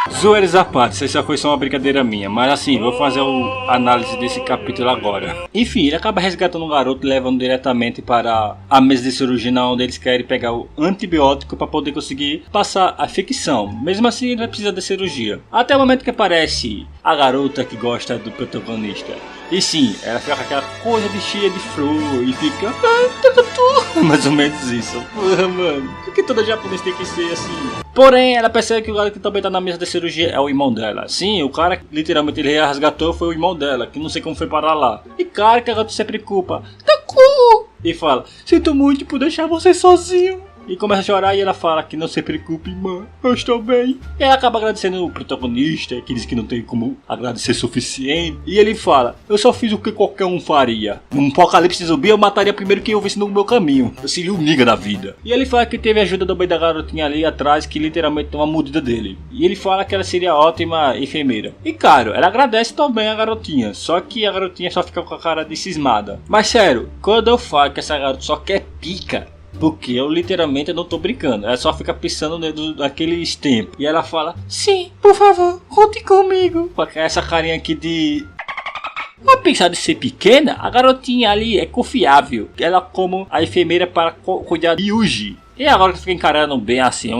Zoeiras à parte, essa foi só uma brincadeira minha, mas assim, vou fazer a análise desse capítulo agora. Enfim, ele acaba resgatando um garoto e levando diretamente para a mesa de cirurgia, onde eles querem pegar o antibiótico para poder conseguir passar a infecção. Mesmo assim, ele vai precisar da cirurgia. Até o momento que aparece a garota que gosta do protagonista. E sim, ela fica com aquela coisa de cheia de flor e fica... mais ou menos isso. Porra, mano. Por que toda japonesa tem que ser assim? Porém, ela percebe que o cara que também tá na mesa da cirurgia é o irmão dela. Sim, o cara que literalmente ele resgatou foi o irmão dela, que não sei como foi parar lá. E cara, que a garota se preocupa. E fala: sinto muito por deixar você sozinho. E começa a chorar e ela fala que não se preocupe, irmã, eu estou bem. E ela acaba agradecendo o protagonista, que diz que não tem como agradecer suficiente. E ele fala: eu só fiz o que qualquer um faria. Num apocalipse zumbi eu mataria primeiro quem eu visse no meu caminho. Eu seria o nigga da vida. E ele fala que teve a ajuda também da garotinha ali atrás, que literalmente tem uma mordida dele. E ele fala que ela seria ótima enfermeira. E claro, ela agradece também a garotinha. Só que a garotinha só fica com a cara de cismada. Mas sério, quando eu falo que essa garota só quer pica, porque eu literalmente não tô brincando. Ela só fica pensando naqueles tempos. E ela fala: sim, por favor, conte comigo. Com essa carinha aqui de... Apesar de ser pequena, a garotinha ali é confiável. Ela como a enfermeira para cuidar de Yuji. E agora que fica encarando bem assim,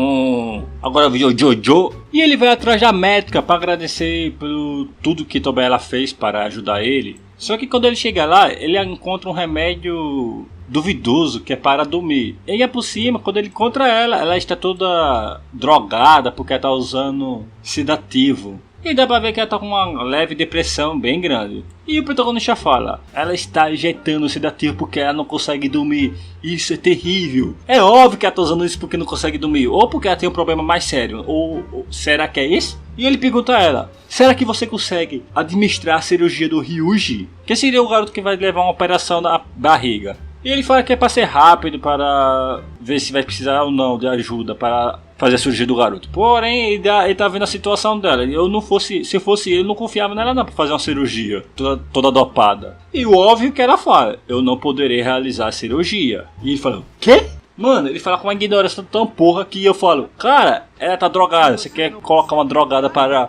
agora viu o Jojo. E ele vai atrás da médica para agradecer por tudo que também ela fez para ajudar ele. Só que quando ele chega lá, ele encontra um remédio duvidoso que é para dormir. E é por cima, quando ele encontra ela está toda drogada porque ela está usando sedativo. E dá pra ver que ela tá com uma leve depressão bem grande. E o protagonista fala, ela está injetando sedativo porque ela não consegue dormir. Isso é terrível. É óbvio que ela tá usando isso porque não consegue dormir. Ou porque ela tem um problema mais sério. Ou será que é isso? E ele pergunta a ela, será que você consegue administrar a cirurgia do Ryuji? Que seria o garoto que vai levar uma operação na barriga. E ele fala que é para ser rápido, para ver se vai precisar ou não de ajuda para fazer a cirurgia do garoto. Porém, ele tá vendo a situação dela. Se fosse ele, não confiava nela não para fazer uma cirurgia toda dopada. E o óbvio que ela fala, eu não poderei realizar a cirurgia. E ele fala, quê? Mano, ele fala com uma ignorância tão porra que eu falo, cara, ela tá drogada, você quer colocar uma drogada para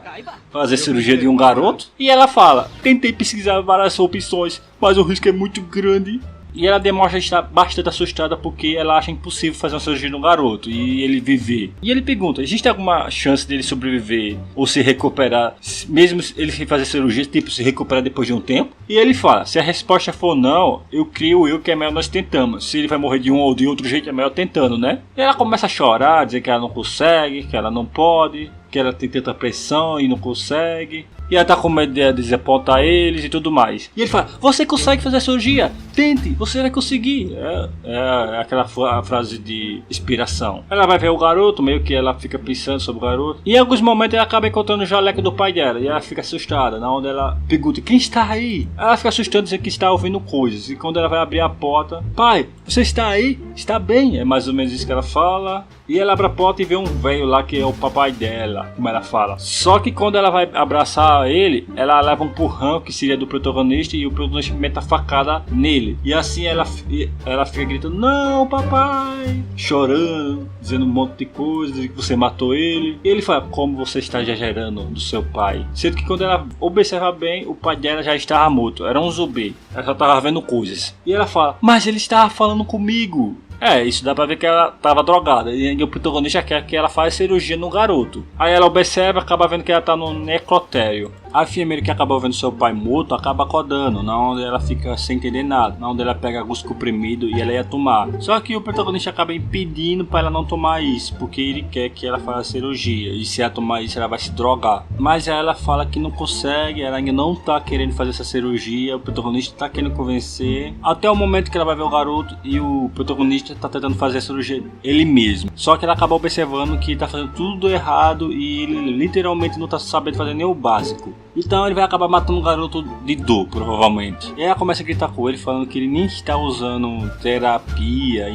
fazer cirurgia de um garoto? E ela fala, tentei pesquisar várias opções, mas o risco é muito grande. E ela demonstra estar bastante assustada porque ela acha impossível fazer uma cirurgia no garoto e ele viver. E ele pergunta, existe alguma chance dele sobreviver ou se recuperar, mesmo ele sem fazer cirurgia, tipo se recuperar depois de um tempo? E ele fala, se a resposta for não, eu creio que é melhor nós tentamos. Se ele vai morrer de um ou de outro jeito, é melhor tentando, né? E ela começa a chorar, dizer que ela não consegue, que ela não pode, que ela tem tanta pressão e não consegue. E ela tá com medo de desapontar eles e tudo mais. E ele fala, você consegue fazer a cirurgia? Tente, você vai conseguir. É aquela frase de inspiração. Ela vai ver o garoto, meio que ela fica pensando sobre o garoto. E em alguns momentos ela acaba encontrando o jaleco do pai dela. E ela fica assustada, na onde ela pergunta, quem está aí? Ela fica assustada dizendo que está ouvindo coisas. E quando ela vai abrir a porta, pai, você está aí? Está bem? É mais ou menos isso que ela fala. E ela abre a porta e vê um velho lá que é o papai dela, como ela fala. Só que quando ela vai abraçar ele, ela leva um empurrão que seria do protagonista e o protagonista mete a facada nele. E assim ela fica gritando, não papai, chorando, dizendo um monte de coisas, dizendo que você matou ele. E ele fala, como você está exagerando do seu pai. Sendo que quando ela observa bem, o pai dela já estava morto, era um zumbi. Ela só estava vendo coisas. E ela fala, mas ele estava falando comigo. Isso dá pra ver que ela tava drogada. E o protagonista quer que ela faça cirurgia no garoto. Aí ela observa, acaba vendo que ela tá no necrotério. A enfermeira que acabou vendo seu pai morto acaba acordando, na onde ela fica sem entender nada, na onde ela pega alguns comprimidos e ela ia tomar. Só que o protagonista acaba impedindo para ela não tomar isso, porque ele quer que ela faça a cirurgia. E se ela tomar isso, ela vai se drogar. Mas ela fala que não consegue, ela ainda não tá querendo fazer essa cirurgia. O protagonista tá querendo convencer. Até o momento que ela vai ver o garoto e o protagonista tá tentando fazer a cirurgia ele mesmo. Só que ela acaba observando que ele tá fazendo tudo errado e ele literalmente não tá sabendo fazer nem o básico. Então ele vai acabar matando o garoto de dor, provavelmente. E ela começa a gritar com ele, falando que ele nem está usando terapia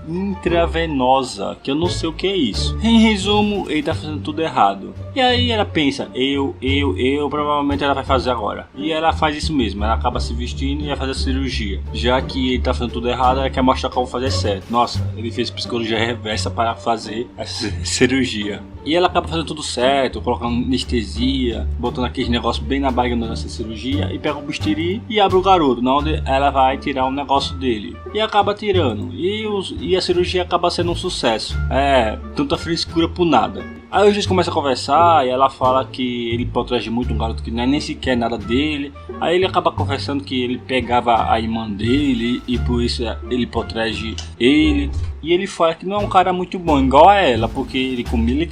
intravenosa, que eu não sei o que é isso. Em resumo, ele tá fazendo tudo errado. E aí ela pensa, provavelmente ela vai fazer agora. E ela faz isso mesmo, ela acaba se vestindo e vai fazer a cirurgia. Já que ele tá fazendo tudo errado, ela quer mostrar como fazer certo. Nossa, ele fez psicologia reversa para fazer essa cirurgia. E ela acaba fazendo tudo certo, colocando anestesia, botando aqueles negócios bem na barriga nessa cirurgia, e pega o bisturi e abre o garoto, na onde ela vai tirar um negócio dele. E acaba tirando. E a cirurgia acaba sendo um sucesso. Tanta frescura por nada. Aí os dois começam a conversar e ela fala que ele protege muito um garoto que não é nem sequer nada dele. Aí ele acaba confessando que ele pegava a irmã dele e por isso ele protege ele. E ele fala que não é um cara muito bom, igual a ela, porque ele comia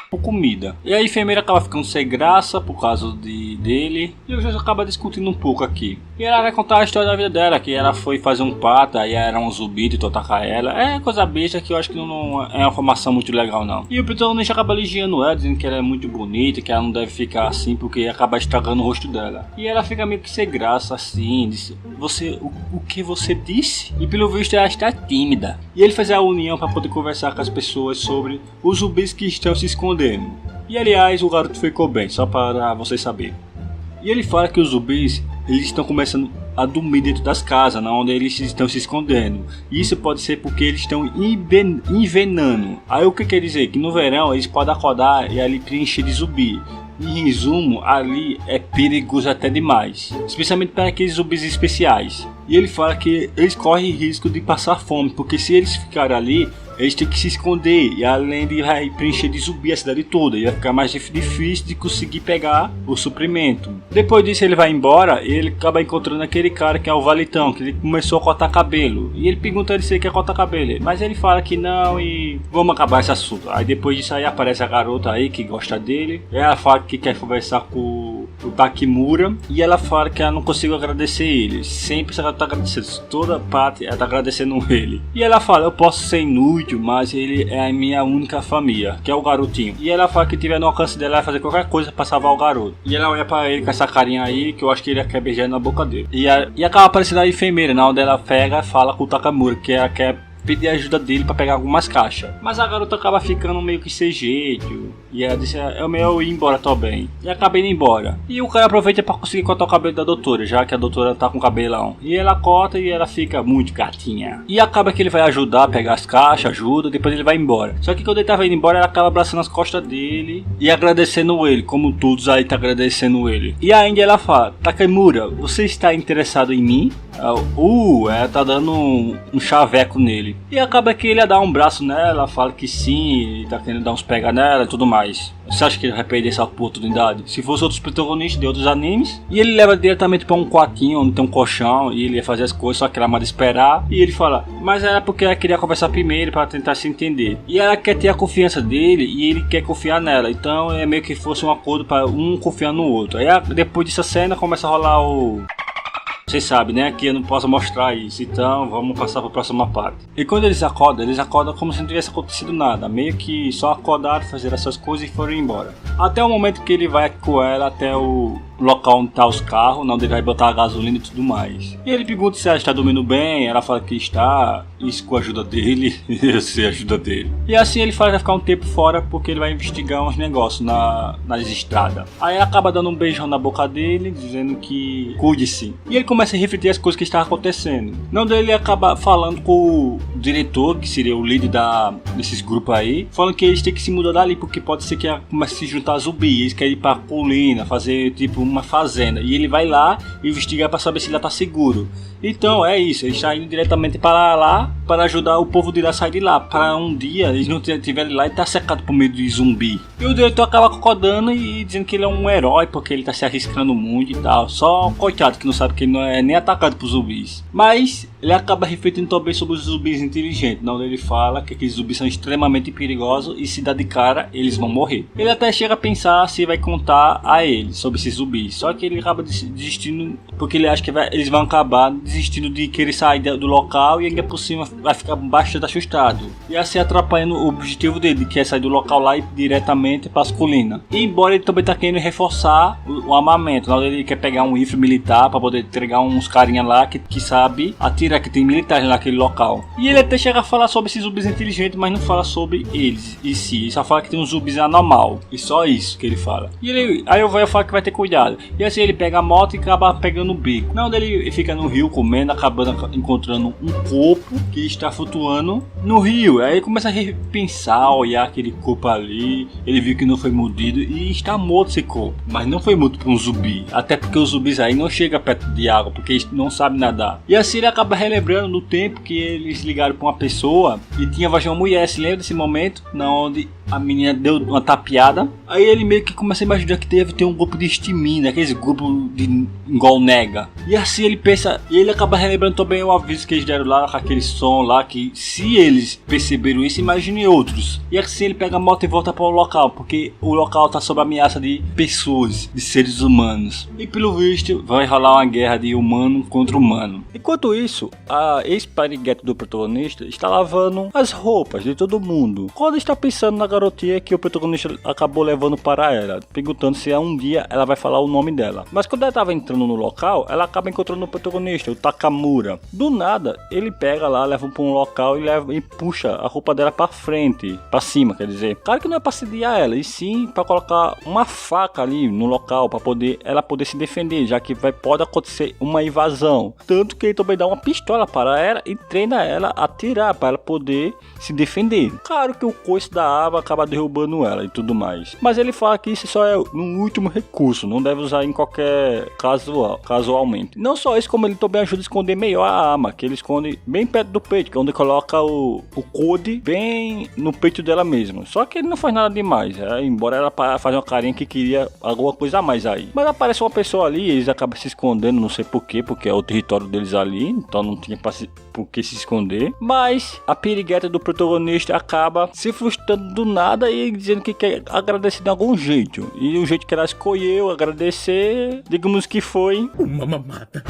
por comida. E a enfermeira acaba ficando sem graça por causa dele. E o juiz acaba discutindo um pouco aqui. E ela vai contar a história da vida dela, que ela foi fazer um pato, aí era um zumbi de atacar ela. É coisa besta que eu acho que não é uma formação muito legal não. E o protagonista acaba elogiando ela, dizendo que ela é muito bonita, que ela não deve ficar assim porque acaba estragando o rosto dela. E ela fica meio que sem graça assim, disse, o que você disse? E pelo visto ela está tímida. E ele faz a união para poder conversar com as pessoas sobre os zumbis que estão se escondendo. E aliás, o garoto ficou bem, só para vocês saberem. E ele fala que os zumbis, eles estão começando a dormir dentro das casas, onde eles estão se escondendo. E isso pode ser porque eles estão envenenando. Aí o que quer dizer? Que no verão eles podem acordar e ali preencher de zumbi. Em resumo, ali é perigoso até demais, especialmente para aqueles zumbis especiais. E ele fala que eles correm risco de passar fome, porque se eles ficarem ali, eles têm que se esconder, e além de vai preencher de zumbi a cidade toda, ia ficar mais difícil de conseguir pegar o suprimento. Depois disso ele vai embora, e ele acaba encontrando aquele cara que é o Valitão, que ele começou a cortar cabelo, e ele pergunta ele se ele quer cortar cabelo, mas ele fala que não, e vamos acabar esse assunto. Aí depois disso aí aparece a garota aí que gosta dele, e ela fala que quer conversar com o Takemura, e ela fala que ela não conseguiu agradecer ele, sempre ela tá agradecendo, toda parte ela tá agradecendo ele, e ela fala, eu posso ser inútil, mas ele é a minha única família, que é o garotinho, e ela fala que tiver no alcance dela vai fazer qualquer coisa pra salvar o garoto, e ela olha pra ele com essa carinha aí, que eu acho que ele quer beijar na boca dele, e acaba aparecendo a enfermeira, na onde ela pega e fala com o Takamura, que ela quer pedir ajuda dele pra pegar algumas caixas. Mas a garota acaba ficando meio que sem jeito. E ela disse, é melhor ir embora também. E acaba indo embora. E o cara aproveita pra conseguir cortar o cabelo da doutora, já que a doutora tá com cabelão. E ela corta e ela fica muito gatinha. E acaba que ele vai ajudar a pegar as caixas, ajuda, depois ele vai embora. Só que quando ele tava indo embora, ela acaba abraçando as costas dele e agradecendo ele, como todos aí tá agradecendo ele. E ainda ela fala, Takemura, você está interessado em mim? Ela tá dando um chaveco nele. E acaba que ele ia dar um braço nela, fala que sim, tá querendo dar uns pega nela e tudo mais. Você acha que ele vai perder essa oportunidade? Se fosse outros protagonistas de outros animes, e ele leva diretamente pra um quartinho onde tem um colchão, e ele ia fazer as coisas, só que ela manda esperar, e ele fala, mas era porque ela queria conversar primeiro para tentar se entender. E ela quer ter a confiança dele, e ele quer confiar nela, então é meio que fosse um acordo para um confiar no outro. Aí depois dessa cena começa a rolar o... Vocês sabem, né, que eu não posso mostrar isso, então vamos passar para a próxima parte. E quando eles acordam como se não tivesse acontecido nada, meio que só acordaram, fazer essas coisas e foram embora. Até o momento que ele vai com ela até o local onde tá os carros, onde ele vai botar a gasolina e tudo mais. E ele pergunta se ela está dormindo bem, ela fala que está, isso com a ajuda dele, eu sei a ajuda dele. E assim ele fala que vai ficar um tempo fora porque ele vai investigar uns negócios nas estradas. Aí ela acaba dando um beijão na boca dele, dizendo que cuide-se. E ele começa a refletir as coisas que estavam acontecendo. Não dele ele acaba falando com o diretor, que seria o líder desses grupos aí, falando que eles têm que se mudar dali porque pode ser que ela comece a se juntar a zumbi. Eles querem ir pra colina, fazer tipo uma fazenda, e ele vai lá investigar para saber se ele tá seguro. Então é isso, ele está indo diretamente para lá para ajudar o povo de lá a sair de lá, para um dia eles não estiverem lá e tá cercado por meio de zumbi. E o diretor acaba concordando e dizendo que ele é um herói porque ele tá se arriscando muito e tal, só coitado que não sabe que ele não é nem atacado por zumbis. Mas ele acaba refletindo também sobre os zumbis inteligentes, onde ele fala que aqueles zumbis são extremamente perigosos e se dá de cara eles vão morrer. Ele até chega a pensar se vai contar a ele sobre esses zumbis, só que ele acaba desistindo porque ele acha que eles vão acabar desistindo de querer sair do local e ainda por cima vai ficar bastante assustado. E assim atrapalhando o objetivo dele, que é sair do local lá e ir diretamente para as colinas. E embora ele também tá querendo reforçar o armamento, onde ele quer pegar um rifle militar para poder entregar uns carinha lá que sabe atirar, que tem militares naquele local. E ele até chega a falar sobre esses zumbis inteligentes, mas não fala sobre eles em si. Ele só fala que tem uns zumbis anormal. E só isso que ele fala. E aí eu vou falar que vai ter cuidado. E assim ele pega a moto e acaba pegando o bico. Não, ele fica no rio comendo, acabando encontrando um corpo que está flutuando no rio. Aí ele começa a repensar, olhar aquele corpo ali. Ele viu que não foi mordido e está morto esse corpo. Mas não foi morto por um zumbi. Até porque os zumbis aí não chegam perto de água, porque eles não sabem nadar. E assim ele acaba relembrando no tempo que eles ligaram para uma pessoa e tinha voz de uma mulher. Se lembra desse momento? Onde a menina deu uma tapeada. Aí ele meio que começa a imaginar que deve ter um grupo de estimina, aqueles grupos de igual nega. E assim ele pensa, e ele acaba relembrando também o aviso que eles deram lá, com aquele som lá, que se eles perceberam isso, imagine outros. E assim ele pega a moto e volta para o local, porque o local está sob ameaça de pessoas, de seres humanos. E pelo visto vai rolar uma guerra de humano contra humano. Enquanto isso, a ex-pariguete do protagonista está lavando as roupas de todo mundo, quando está pensando na garotinha que o protagonista acabou levando para ela, perguntando se um dia ela vai falar o nome dela. Mas quando ela estava entrando no local, ela acaba encontrando o protagonista, o Takamura. Do nada, ele pega lá, leva para um local e puxa a roupa dela para frente, para cima, quer dizer. Claro que não é para sediar ela, e sim para colocar uma faca ali no local, para ela poder se defender, já que pode acontecer uma invasão. Tanto que ele também dá uma pistola para ela e treina ela a atirar, para ela poder se defender. Claro que o coice da aba acaba derrubando ela e tudo mais. Mas ele fala que isso só é um último recurso, não deve usar em qualquer casualmente. Não só isso, como ele também ajuda a esconder melhor a arma, que ele esconde bem perto do peito, upgrade, que é onde coloca o code bem no peito dela mesmo. Só que ele não faz nada demais, embora ela faça uma carinha que queria alguma coisa a mais aí. Mas aparece uma pessoa ali, eles acabam se escondendo, não sei porquê, porque é o território deles ali, então não tinha por que se esconder. Mas a pirigueta do protagonista acaba se frustrando do nada e dizendo que quer agradecer de algum jeito. E o jeito que ela escolheu agradecer, digamos que foi uma mamata.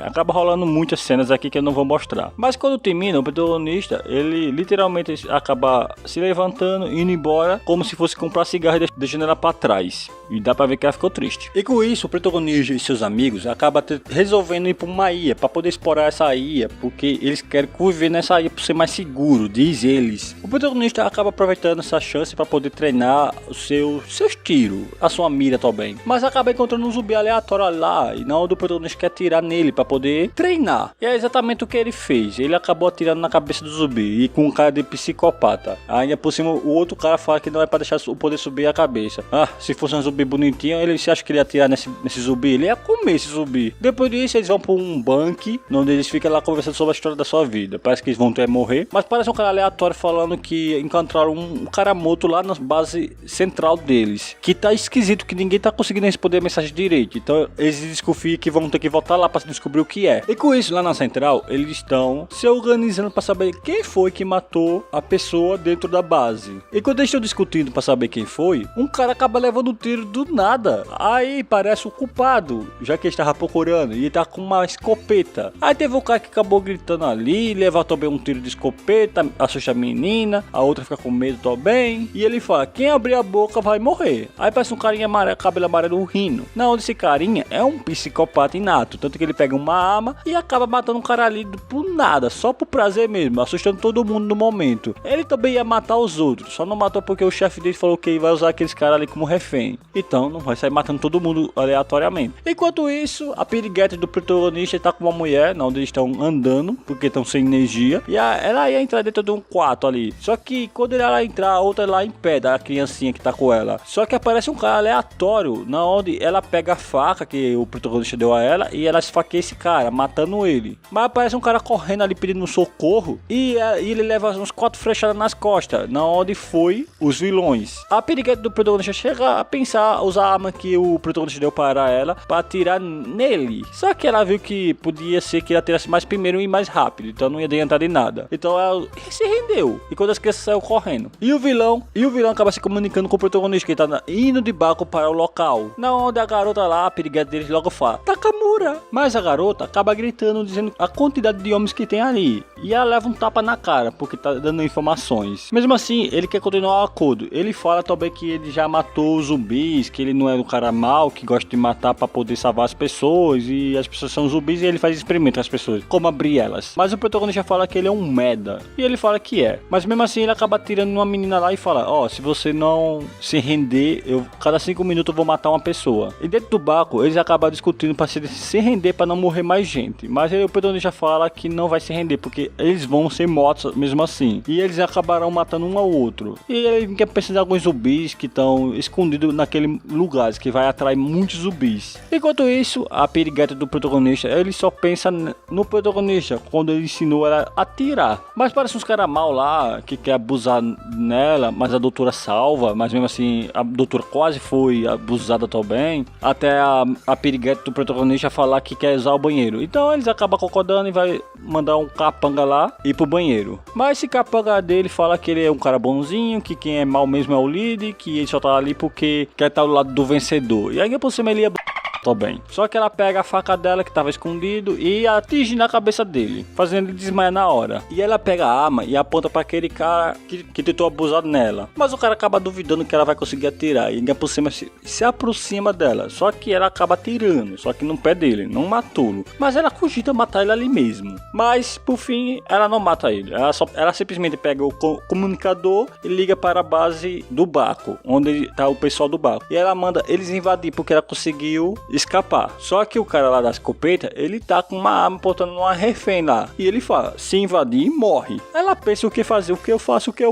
Acaba rolando muitas cenas aqui que eu não vou mostrar. Mas quando termina, o protagonista, ele literalmente acaba se levantando, indo embora, como se fosse comprar cigarro e deixando ela pra trás. E dá pra ver que ela ficou triste. E com isso, o protagonista e seus amigos acabam resolvendo ir pra uma ilha, pra poder explorar essa ilha, porque eles querem conviver nessa ilha pra ser mais seguro, diz eles. O protagonista acaba aproveitando essa chance pra poder treinar os seus tiros, a sua mira também. Mas acaba encontrando um zumbi aleatório lá, e na hora do protagonista quer atirar nele para poder treinar. E é exatamente o que ele fez. Ele acabou atirando na cabeça do zumbi e com um cara de psicopata. Ainda por cima, o outro cara fala que não é para deixar o poder subir a cabeça. Se fosse um zumbi bonitinho, ele se acha que ele ia atirar nesse zumbi. Ele ia comer esse zumbi. Depois disso, eles vão para um bunker, onde eles ficam lá conversando sobre a história da sua vida. Parece que eles vão até morrer. Mas parece um cara aleatório falando que encontraram um cara morto lá na base central deles. Que tá esquisito, que ninguém tá conseguindo responder a mensagem direito. Então eles desconfiam que vão ter que voltar lá para descobrir o que é. E com isso, lá na central, eles estão se organizando para saber quem foi que matou a pessoa dentro da base. E quando eles estão discutindo para saber quem foi, um cara acaba levando um tiro do nada. Aí parece o culpado, já que ele estava procurando, e ele tá com uma escopeta. Aí teve um cara que acabou gritando ali, leva também um tiro de escopeta, assusta a menina, a outra fica com medo também, e ele fala, quem abrir a boca vai morrer. Aí parece um carinha amarelo, cabelo amarelo rindo. Na onde esse carinha é um psicopata inato, tanto que ele pega uma arma e acaba matando um cara ali por nada, só por prazer mesmo, assustando todo mundo no momento. Ele também ia matar os outros, só não matou porque o chefe dele falou que vai usar aqueles caras ali como refém. Então não vai sair matando todo mundo aleatoriamente. Enquanto isso, a piriguete do protagonista tá com uma mulher, onde eles estão andando, porque estão sem energia, e ela ia entrar dentro de um quarto ali. Só que quando ela entrar, a outra lá impede a criancinha que tá com ela. Só que aparece um cara aleatório, na onde ela pega a faca que o protagonista deu a ela e ela esfaqueia esse cara, matando ele. Mas aparece um cara correndo ali pedindo socorro e ele leva uns 4 flechadas nas costas, na onde foi os vilões. A piriguete do protagonista chega a pensar usar a arma que o protagonista deu para ela para atirar nele. Só que ela viu que podia ser que ele atirasse mais primeiro e mais rápido, então não ia adiantar de nada. Então ela se rendeu. E quando as crianças saíram correndo. E o vilão acaba se comunicando com o protagonista, que tá indo de barco para o local. Na onde a garota lá, a piriguete deles logo fala, Takamura! Mas a garota acaba gritando, dizendo a quantidade de homens que tem ali. E ela leva um tapa na cara, porque tá dando informações. Mesmo assim, ele quer continuar o acordo. Ele fala também que ele já matou os zumbis, que ele não é um cara mau, que gosta de matar pra poder salvar as pessoas. E as pessoas são zumbis e ele faz experimento com as pessoas, como abrir elas. Mas o protagonista fala que ele é um merda. E ele fala que é. Mas mesmo assim, ele acaba tirando uma menina lá e fala, se você não se render, cada 5 minutos eu vou matar uma pessoa. E dentro do barco, eles acabam discutindo pra se render pra não morrer mais gente. Mas aí o protagonista fala que não vai se render, porque eles vão ser mortos mesmo assim. E eles acabarão matando um ao outro. E ele quer pensar em alguns zumbis que estão escondidos naquele lugar, que vai atrair muitos zumbis. Enquanto isso, a pirigueta do protagonista, ele só pensa no protagonista, quando ele ensinou ela a atirar. Mas parece uns caras mal lá, que quer abusar nela, mas a doutora salva. Mas mesmo assim, a doutora quase foi abusada também. Até a pirigueta do protagonista falar que quer usar o banheiro. Então eles acabam concordando e vai mandar um capanga lá ir pro banheiro. Mas esse capanga dele fala que ele é um cara bonzinho, que quem é mal mesmo é o líder, que ele só tá ali porque quer estar do lado do vencedor. E aí por cima ele ia bem. Só que ela pega a faca dela que estava escondido e atinge na cabeça dele, fazendo ele desmaiar na hora. E ela pega a arma e aponta para aquele cara que tentou abusar nela. Mas o cara acaba duvidando que ela vai conseguir atirar e por cima se aproxima dela. Só que ela acaba atirando, só que no pé dele, não matou-lo. Mas ela cogita matar ele ali mesmo. Mas por fim, ela não mata ele. Ela simplesmente pega o comunicador e liga para a base do barco, onde está o pessoal do barco. E ela manda eles invadir porque ela conseguiu escapar. Só que o cara lá da escopeta, ele tá com uma arma apontando numa refém lá. E ele fala, se invadir, morre. Ela pensa o que fazer, o que eu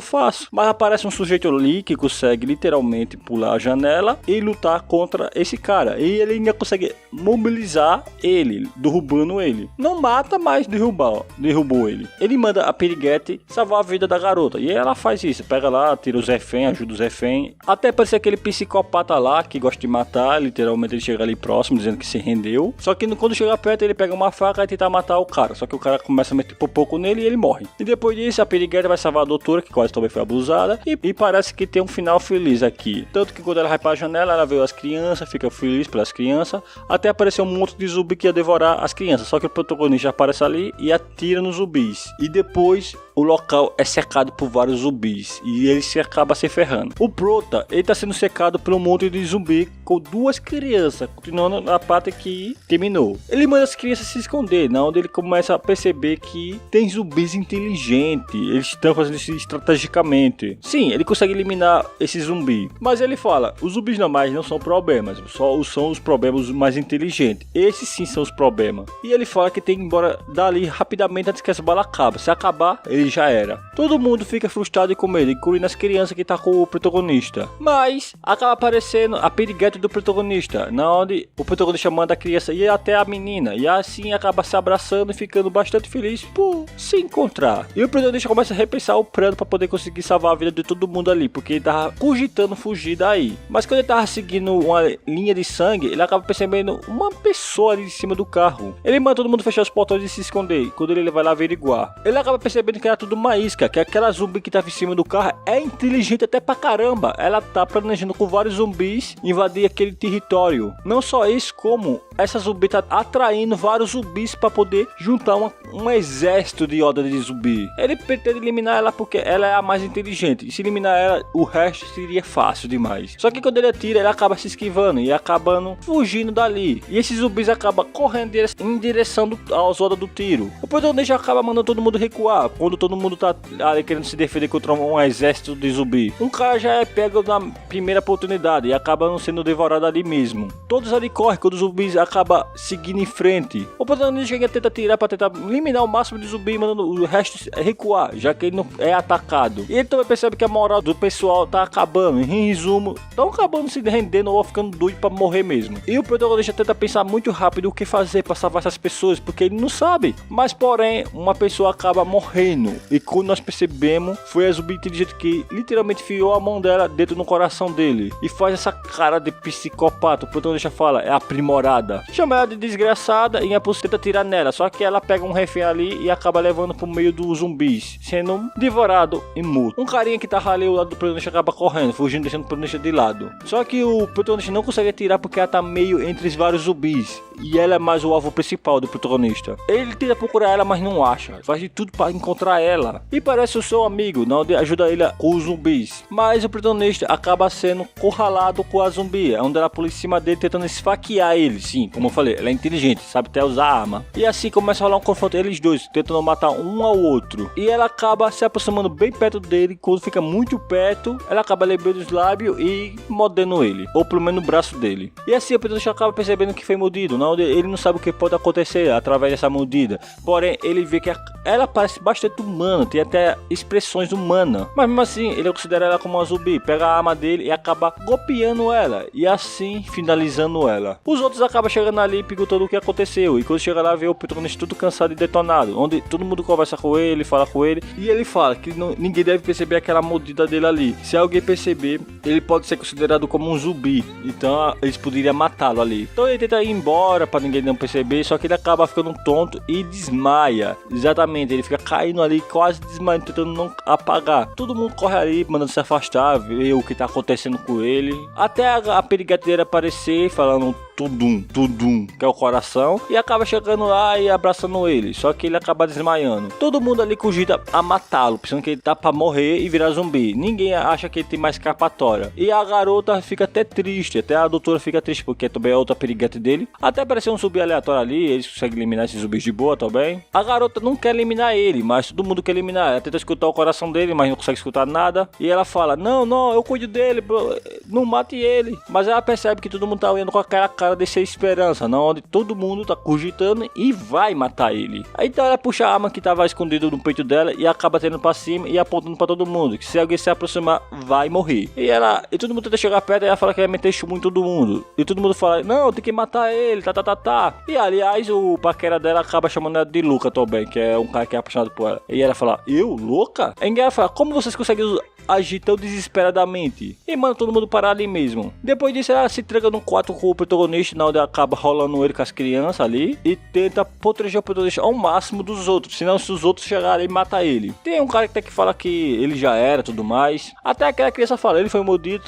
faço. Mas aparece um sujeito ali que consegue literalmente pular a janela e lutar contra esse cara. E ele ainda consegue mobilizar ele, derrubando ele. Não mata, mas derrubou ele. Ele manda a piriguete salvar a vida da garota. E ela faz isso, pega lá, tira os reféns, ajuda os reféns. Até parece aquele psicopata lá que gosta de matar. Literalmente ele chega ali próximo, dizendo que se rendeu. Só que quando chega perto, ele pega uma faca e tenta matar o cara. Só que o cara começa a meter pouco nele e ele morre. E depois disso, a piriguete vai salvar a doutora, que quase também foi abusada. E parece que tem um final feliz aqui. Tanto que quando ela vai pra janela, ela vê as crianças, fica feliz pelas crianças. Até apareceu um monte de zumbi que ia devorar as crianças. Só que o protagonista aparece ali e atira nos zumbis. E depois o local é cercado por vários zumbis. E ele se acaba se ferrando. O prota, ele tá sendo cercado por um monte de zumbi com duas crianças. Continuando na parte que terminou. Ele manda as crianças se esconder. Onde ele começa a perceber que tem zumbis inteligentes. Eles estão fazendo isso estrategicamente. Sim, ele consegue eliminar esse zumbi. Mas ele fala, os zumbis normais não são problemas. Só são os problemas mais inteligentes. Esses sim são os problemas. E ele fala que tem que ir embora dali rapidamente antes que essa bala acabe. Se acabar, ele já era. Todo mundo fica frustrado e com medo, incluindo as crianças que tá com o protagonista. Mas acaba aparecendo a piriguete do protagonista, onde o protagonista manda a criança ir até a menina. E assim acaba se abraçando e ficando bastante feliz por se encontrar. E o protagonista começa a repensar o plano para poder conseguir salvar a vida de todo mundo ali, porque ele tava cogitando fugir daí. Mas quando ele tava seguindo uma linha de sangue, ele acaba percebendo uma pessoa ali em cima do carro. Ele manda todo mundo fechar os portões e se esconder. Quando ele vai lá averiguar, ele acaba percebendo que era tudo uma isca, que aquela zumbi que tava em cima do carro é inteligente até pra caramba. Ela tá planejando com vários zumbis invadir aquele território. Não só isso, como essa zumbi tá atraindo vários zumbis para poder juntar um exército de horda de zumbi. Ele pretende eliminar ela porque ela é a mais inteligente. E se eliminar ela, o resto seria fácil demais. Só que quando ele atira, ele acaba se esquivando e acabando fugindo dali. E esses zumbis acabam correndo em direção aos hordas do tiro. O protagonista acaba mandando todo mundo recuar. Quando todo mundo tá ali querendo se defender contra um exército de zumbi, um cara já é pego na primeira oportunidade e acaba sendo devorado ali mesmo. Todos ali correm quando os zumbis acabam seguindo em frente. O protagonista chega a tentar tirar para tentar eliminar o máximo de zumbi, mandando o resto recuar, já que ele não é atacado. E ele também percebe que a moral do pessoal tá acabando. Em resumo, estão acabando se rendendo ou ficando doido para morrer mesmo. E o protagonista tenta pensar muito rápido o que fazer para salvar essas pessoas, porque ele não sabe. Mas porém, uma pessoa acaba morrendo. E quando nós percebemos, foi a zumbi inteligente que literalmente enfiou a mão dela dentro do coração dele. E faz essa cara de psicopata. O protagonista fala, é aprimorada. Chama ela de desgraçada e a polícia tenta tirar nela. Só que ela pega um refém ali e acaba levando pro meio dos zumbis, sendo devorado e morto. Um carinha que tava ali ao lado do protagonista acaba correndo, fugindo, deixando o protagonista de lado. Só que o protagonista não consegue atirar porque ela tá meio entre os vários zumbis. E ela é mais o alvo principal do protagonista. Ele tenta procurar ela, mas não acha. Faz de tudo para encontrar ela. E parece o seu amigo, não ajuda ele com os zumbis. Mas o protagonista acaba sendo corralado com a zumbi, onde ela pula em cima dele tentando esfaquear ele. Sim, como eu falei, ela é inteligente, sabe até usar arma. E assim começa a rolar um confronto eles dois, tentando matar um ao outro. E ela acaba se aproximando bem perto dele. Quando fica muito perto, ela acaba lembrando os lábios e mordendo ele, ou pelo menos o braço dele. E assim o protagonista acaba percebendo que foi mordido. Ele não sabe o que pode acontecer através dessa mordida. Porém, ele vê que ela parece bastante humana, tem até expressões humanas. Mas mesmo assim, ele considera ela como uma zumbi. Pega a arma dele e acaba golpeando ela. E assim, finalizando ela. Os outros acabam chegando ali e perguntando o que aconteceu. E quando chega lá, vê o protagonista tudo cansado e detonado. Onde todo mundo conversa com ele, fala com ele. E ele fala que ninguém deve perceber aquela mordida dele ali. Se alguém perceber, ele pode ser considerado como um zumbi. Então, eles poderiam matá-lo ali. Então, ele tenta ir embora para ninguém não perceber, só que ele acaba ficando tonto e desmaia. Exatamente, ele fica caindo ali, quase desmaiando, tentando não apagar. Todo mundo corre ali, mandando se afastar, ver o que tá acontecendo com ele. Até a perigateira aparecer, falando tudum, que é o coração, e acaba chegando lá e abraçando ele, só que ele acaba desmaiando. Todo mundo ali cogita a matá-lo, pensando que ele tá pra morrer e virar zumbi. Ninguém acha que ele tem mais escapatória. E a garota fica até triste, até a doutora fica triste, porque também é outra piriguete dele. Até apareceu um zumbi aleatório ali, eles conseguem eliminar esses zumbis de boa também. A garota não quer eliminar ele, mas todo mundo quer eliminar. Ela tenta escutar o coração dele, mas não consegue escutar nada. E ela fala, não, eu cuido dele, bro. Não mate ele. Mas ela percebe que todo mundo tá olhando com aquela cara cara de ser esperança, não, onde todo mundo tá cogitando e vai matar ele. Aí então ela puxa a arma que tava escondida no peito dela e acaba tendo pra cima e apontando pra todo mundo, que se alguém se aproximar, vai morrer. E todo mundo tenta chegar perto e ela fala que vai meter chumbo em todo mundo. E todo mundo fala, não, tem que matar ele, tá. E aliás, o paquera dela acaba chamando ela de louca também, que é um cara que é apaixonado por ela. E ela fala, eu? Louca? Aí ela fala, como vocês conseguem agir tão desesperadamente? E manda todo mundo parar ali mesmo. Depois disso, ela se tranca num quarto com o protagonista, na onde acaba rolando ele com as crianças ali, e tenta proteger o protagonista ao máximo dos outros, senão se os outros chegarem, mata ele. Tem um cara que até que fala que ele já era, tudo mais. Até aquela criança fala, ele foi mordido,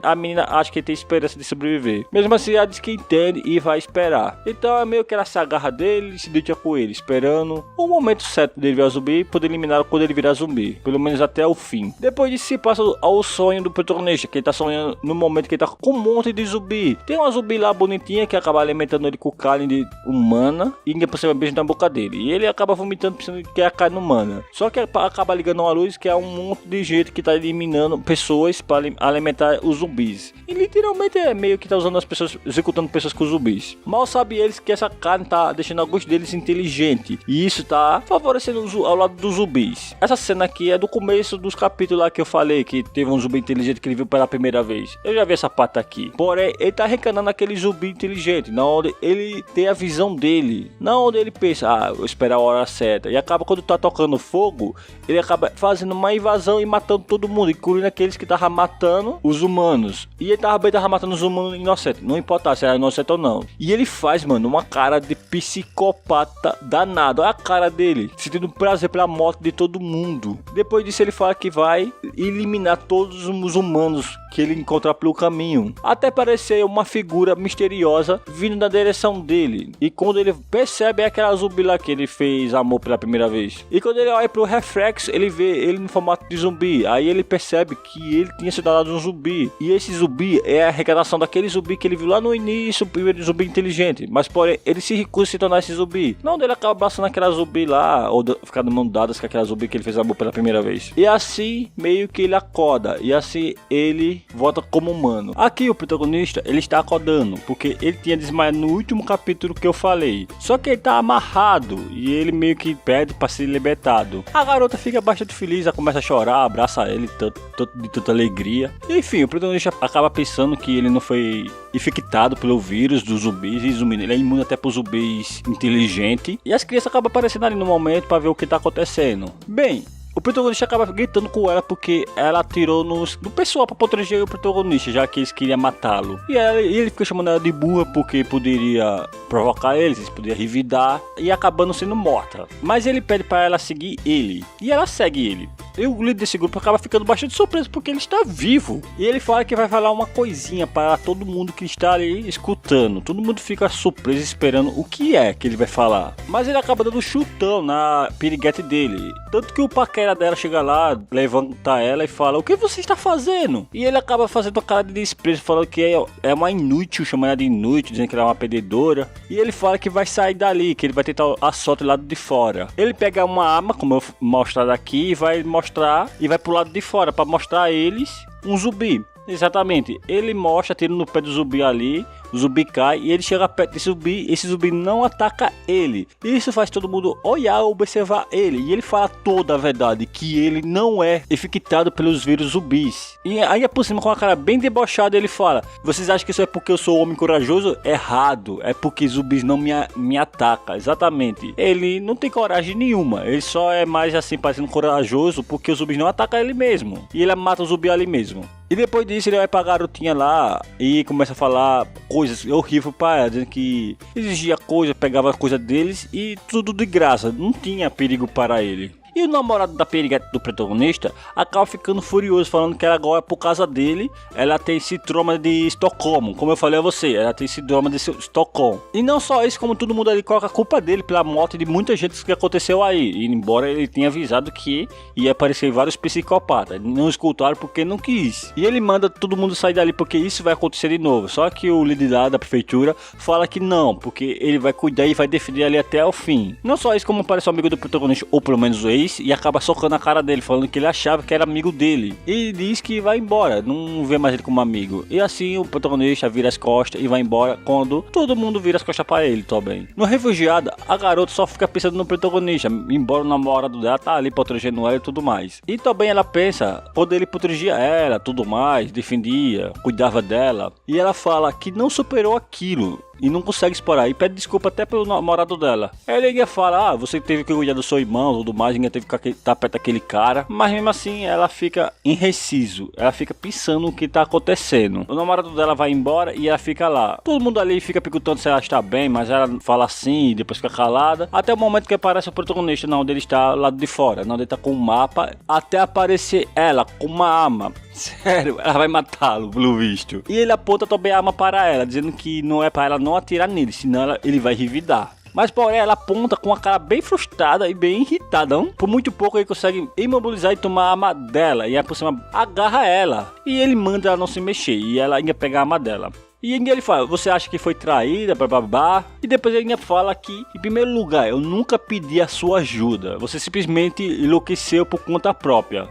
a menina acha que tem esperança de sobreviver. Mesmo assim, ela diz que entende e vai esperar. Então é meio que ela se agarra dele e se deita com ele, esperando o momento certo dele virar zumbi e poder eliminá-lo quando ele virar zumbi, pelo menos até o fim. Depois disso se passa ao sonho do protagonista, que ele tá sonhando no momento que ele tá com um monte de zumbi. Tem uma zumbi lá bonitinha que acaba alimentando ele com carne de humana e ninguém percebe beijo na boca dele. E ele acaba vomitando pensando que é a carne humana. Só que acaba ligando uma luz que é um monte de gente que tá eliminando pessoas para alimentar os zumbis. E literalmente é meio que tá usando as pessoas, executando pessoas com zumbis. Mal sabe eles que essa carne tá deixando alguns deles inteligente. E isso tá favorecendo ao lado dos zumbis. Essa cena aqui é do começo dos capítulos lá que eu falei, que teve um zumbi inteligente que ele viu pela primeira vez. Eu já vi essa parte aqui. Porém, ele tá reencanando aquele zumbi inteligente, na onde ele tem a visão dele, na onde ele pensa, vou esperar a hora certa. E acaba quando tá tocando fogo, ele acaba fazendo uma invasão e matando todo mundo, incluindo aqueles que estavam matando os humanos. E ele tava matando os humanos inocentes, não importa se era inocente ou não. E ele faz, mano, uma cara de psicopata danado. Olha a cara dele, sentindo prazer pela morte de todo mundo. Depois disso ele fala que vai eliminar todos os humanos que ele encontrar pelo caminho, até parecer uma figura misteriosa vindo na direção dele. E quando ele percebe, é aquela zumbi lá que ele fez amor pela primeira vez. E quando ele olha pro reflexo, ele vê ele no formato de zumbi. Aí ele percebe que ele tinha se tornado um zumbi. E esse zumbi é a reencarnação daquele zumbi que ele viu lá no início, o primeiro zumbi inteligente. Mas porém, ele se recusa a se tornar esse zumbi. Não, ele acaba abraçando aquela zumbi lá, ou ficar de mão dadas com aquela zumbi que ele fez amor pela primeira vez. E assim, meio que ele acorda. E assim, ele volta como humano. Aqui o protagonista, ele está acordando, porque ele tinha desmaiado no último capítulo que eu falei. Só que ele tá amarrado e ele meio que pede para ser libertado. A garota fica bastante feliz, ela começa a chorar, abraça ele de tanta alegria. E, enfim, o protagonista acaba pensando que ele não foi infectado pelo vírus dos zumbis, e zumbi, ele é imune até para os zumbis inteligentes. E as crianças acabam aparecendo ali no momento para ver o que tá acontecendo. Bem, o protagonista acaba gritando com ela porque ela atirou no pessoal para proteger o protagonista, já que eles queriam matá-lo. E ele fica chamando ela de burra porque poderia provocar eles poderia revidar e acabando sendo morta. Mas ele pede para ela seguir ele e ela segue ele. E o líder desse grupo acaba ficando bastante surpreso porque ele está vivo. E ele fala que vai falar uma coisinha para todo mundo que está ali escutando. Todo mundo fica surpreso esperando o que é que ele vai falar. Mas ele acaba dando chutão na piriguete dele. Tanto que o paquera dela chega lá, levanta ela e fala: o que você está fazendo? E ele acaba fazendo uma cara de desprezo, falando que é uma inútil, chamando ela de inútil, dizendo que ela é uma perdedora. E ele fala que vai sair dali, que ele vai tentar a sorte do lado de fora. Ele pega uma arma, como eu mostrar aqui, e vai pro lado de fora para mostrar a eles um zumbi. Exatamente, ele mostra, tira no pé do zumbi ali, o zumbi cai e ele chega perto desse zumbi, esse zumbi não ataca ele. Isso faz todo mundo olhar, observar ele, e ele fala toda a verdade, que ele não é infectado pelos vírus zumbis. E aí por cima, com a cara bem debochada, ele fala: vocês acham que isso é porque eu sou homem corajoso? Errado, é porque zumbis não me atacam. Exatamente, ele não tem coragem nenhuma, ele só é mais assim, parecendo corajoso, porque os zumbis não atacam ele mesmo, e ele mata o zumbi ali mesmo. E depois disso ele vai pra garotinha lá e começa a falar coisas horríveis pra ela, dizendo que exigia coisa, pegava coisa deles e tudo de graça, não tinha perigo para ele. E o namorado da periguete do protagonista acaba ficando furioso, falando que ela agora, por causa dele, ela tem síndrome de Estocolmo. Como eu falei a você, ela tem síndrome de Estocolmo. E não só isso, como todo mundo ali coloca a culpa dele pela morte de muita gente que aconteceu aí. E embora ele tenha avisado que ia aparecer vários psicopatas, não escutaram porque não quis. E ele manda todo mundo sair dali porque isso vai acontecer de novo. Só que o líder lá da prefeitura fala que não, porque ele vai cuidar e vai defender ali até o fim. Não só isso, como parece um amigo do protagonista, ou pelo menos ele, vez e acaba socando a cara dele, falando que ele achava que era amigo dele. E diz que vai embora, não vê mais ele como amigo. E assim o protagonista vira as costas e vai embora quando todo mundo vira as costas pra ele também. No Refugiado, a garota só fica pensando no protagonista, embora o namorado dela tá ali protegendo ela e tudo mais. E também ela pensa, quando ele protegia ela, tudo mais, defendia, cuidava dela. E ela fala que não superou aquilo e não consegue explorar, e pede desculpa até pelo namorado dela. Aí ele fala, você teve que cuidar do seu irmão, tudo mais, ninguém teve que estar perto daquele cara. Mas mesmo assim, ela fica indeciso, ela fica pensando o que tá acontecendo. O namorado dela vai embora e ela fica lá. Todo mundo ali fica perguntando se ela está bem, mas ela fala assim e depois fica calada. Até o momento que aparece o protagonista, não, dele está lá de fora, não, ele tá com um mapa, até aparecer ela com uma arma. Sério, ela vai matá-lo, pelo visto. E ele aponta também a arma para ela, dizendo que não é para ela não atirar nele, senão ele vai revidar. Mas porém ela aponta com a cara bem frustrada e bem irritada. Não? Por muito pouco ele consegue imobilizar e tomar a arma dela. E aí por cima agarra ela. E ele manda ela não se mexer. E ela ainda pega a arma dela. E ele fala, você acha que foi traída, bababá? E depois ele ainda fala que, em primeiro lugar, eu nunca pedi a sua ajuda. Você simplesmente enlouqueceu por conta própria.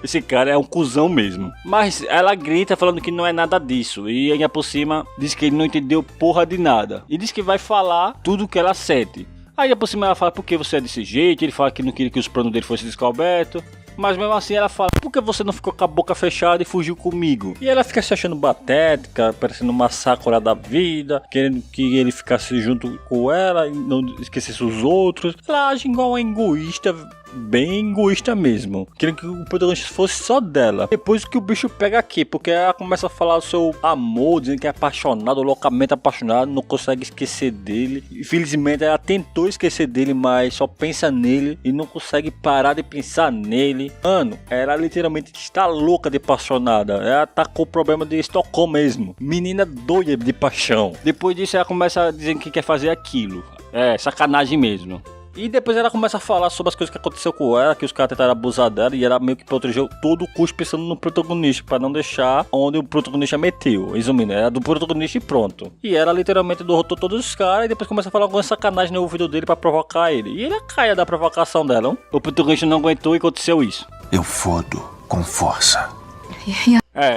Esse cara é um cuzão mesmo. Mas ela grita falando que não é nada disso. E ainda por cima diz que ele não entendeu porra de nada. E diz que vai falar tudo o que ela sente. Aí por cima ela fala, por que você é desse jeito? Ele fala que não queria que os planos dele fossem descobertos. Mas mesmo assim ela fala, por que você não ficou com a boca fechada e fugiu comigo? E ela fica se achando patética, parecendo uma Sakura da vida, querendo que ele ficasse junto com ela e não esquecesse os outros. Ela age igual uma egoísta, bem egoísta mesmo, querendo que o protagonista fosse só dela. Depois que o bicho pega aqui, porque ela começa a falar do seu amor, dizendo que é apaixonado, loucamente apaixonado, não consegue esquecer dele. Infelizmente ela tentou esquecer dele, mas só pensa nele e não consegue parar de pensar nele. Mano, ela literalmente está louca de apaixonada. Ela tá com o problema de Estocolmo mesmo, menina doida de paixão. Depois disso ela começa a dizer que quer fazer aquilo. É sacanagem mesmo. E depois ela começa a falar sobre as coisas que aconteceu com ela, que os caras tentaram abusar dela, e ela meio que protegeu todo o custo pensando no protagonista, pra não deixar onde o protagonista meteu. Resumindo, era do protagonista e pronto. E ela literalmente derrotou todos os caras, e depois começa a falar alguma sacanagem no ouvido dele pra provocar ele. E ele caia da provocação dela, não? O protagonista não aguentou e aconteceu isso. Eu fodo com força.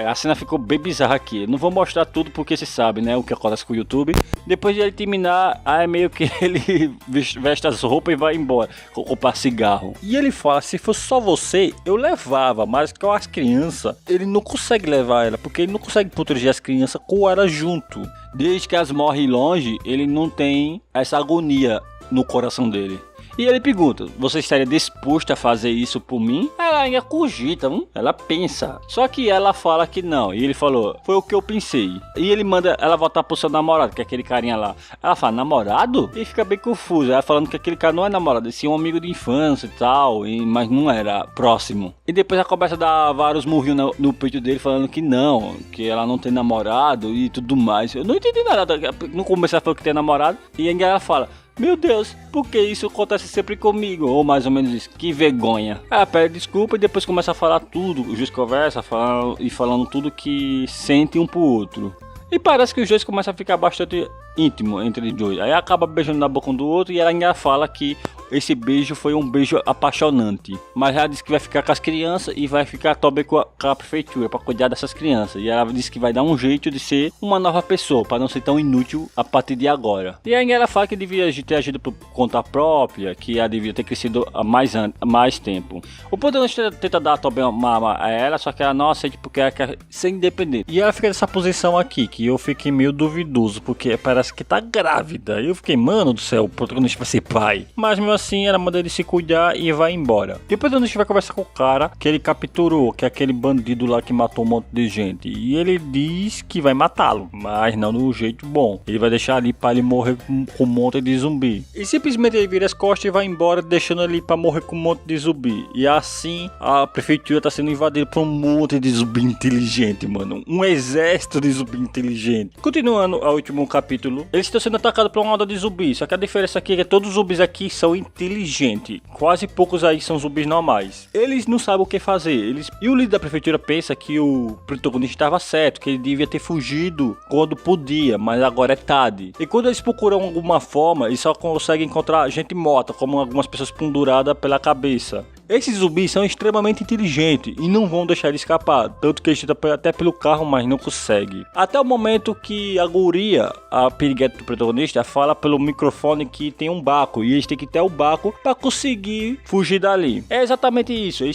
A cena ficou bem bizarra aqui. Eu não vou mostrar tudo porque você sabe, né, o que acontece com o YouTube. Depois de ele terminar, aí meio que ele veste as roupas e vai embora comprar cigarro. E ele fala, se fosse só você, eu levava, mas com as crianças, ele não consegue levar ela, porque ele não consegue proteger as crianças com ela junto. Desde que elas morrem longe, ele não tem essa agonia no coração dele. E ele pergunta, você estaria disposto a fazer isso por mim? Ela ainda cogita, ela pensa. Só que ela fala que não. E ele falou, foi o que eu pensei. E ele manda ela voltar pro seu namorado, que é aquele carinha lá. Ela fala, namorado? E fica bem confusa. Ela falando que aquele cara não é namorado, sim, um amigo de infância e tal. Mas não era próximo. E depois ela começa a dar vários murrinhos no peito dele, falando que não, que ela não tem namorado e tudo mais. Eu não entendi nada. No começo ela falou que tem namorado. E ainda ela fala, meu Deus, por que isso acontece sempre comigo? Ou mais ou menos isso, que vergonha. Ela pede desculpa e depois começa a falar tudo. O juiz conversa falando tudo que sente um pro outro. E parece que os dois começam a ficar bastante íntimo entre os dois. Aí acaba beijando na boca um do outro e ela ainda fala que esse beijo foi um beijo apaixonante. Mas ela disse que vai ficar com as crianças e vai ficar também com a prefeitura para cuidar dessas crianças. E ela disse que vai dar um jeito de ser uma nova pessoa, para não ser tão inútil a partir de agora. E ainda ela fala que devia ter agido por conta própria, que ela devia ter crescido há mais tempo. O protagonista tenta dar também uma arma a ela, só que ela não aceita porque ela quer ser independente. E ela fica nessa posição aqui, que eu fiquei meio duvidoso, porque parece que tá grávida. Eu fiquei, mano do céu, o protagonista vai ser pai. Mas mesmo assim, ela manda ele se cuidar e vai embora. Depois a gente vai conversar com o cara que ele capturou, que é aquele bandido lá que matou um monte de gente. E ele diz que vai matá-lo, mas não do jeito bom. Ele vai deixar ali para ele morrer com um monte de zumbi. E simplesmente ele vira as costas e vai embora, deixando ele para morrer com um monte de zumbi. E assim a prefeitura tá sendo invadida por um monte de zumbi inteligente, mano. Um exército de zumbi inteligente. Continuando ao último capítulo, eles estão sendo atacados por uma onda de zumbis. Só que a diferença aqui é que todos os zumbis aqui são inteligente. Quase poucos aí são zumbis normais. Eles não sabem o que fazer. E o líder da prefeitura pensa que o protagonista estava certo, que ele devia ter fugido quando podia, mas agora é tarde. E quando eles procuram alguma forma, eles só conseguem encontrar gente morta, como algumas pessoas penduradas pela cabeça. Esses zumbis são extremamente inteligentes e não vão deixar ele escapar, tanto que eles tentam até pelo carro, mas não consegue. Até o momento que a guria, a piriguete do protagonista, fala pelo microfone que tem um barco e eles têm que ter o barco para conseguir fugir dali. É exatamente isso,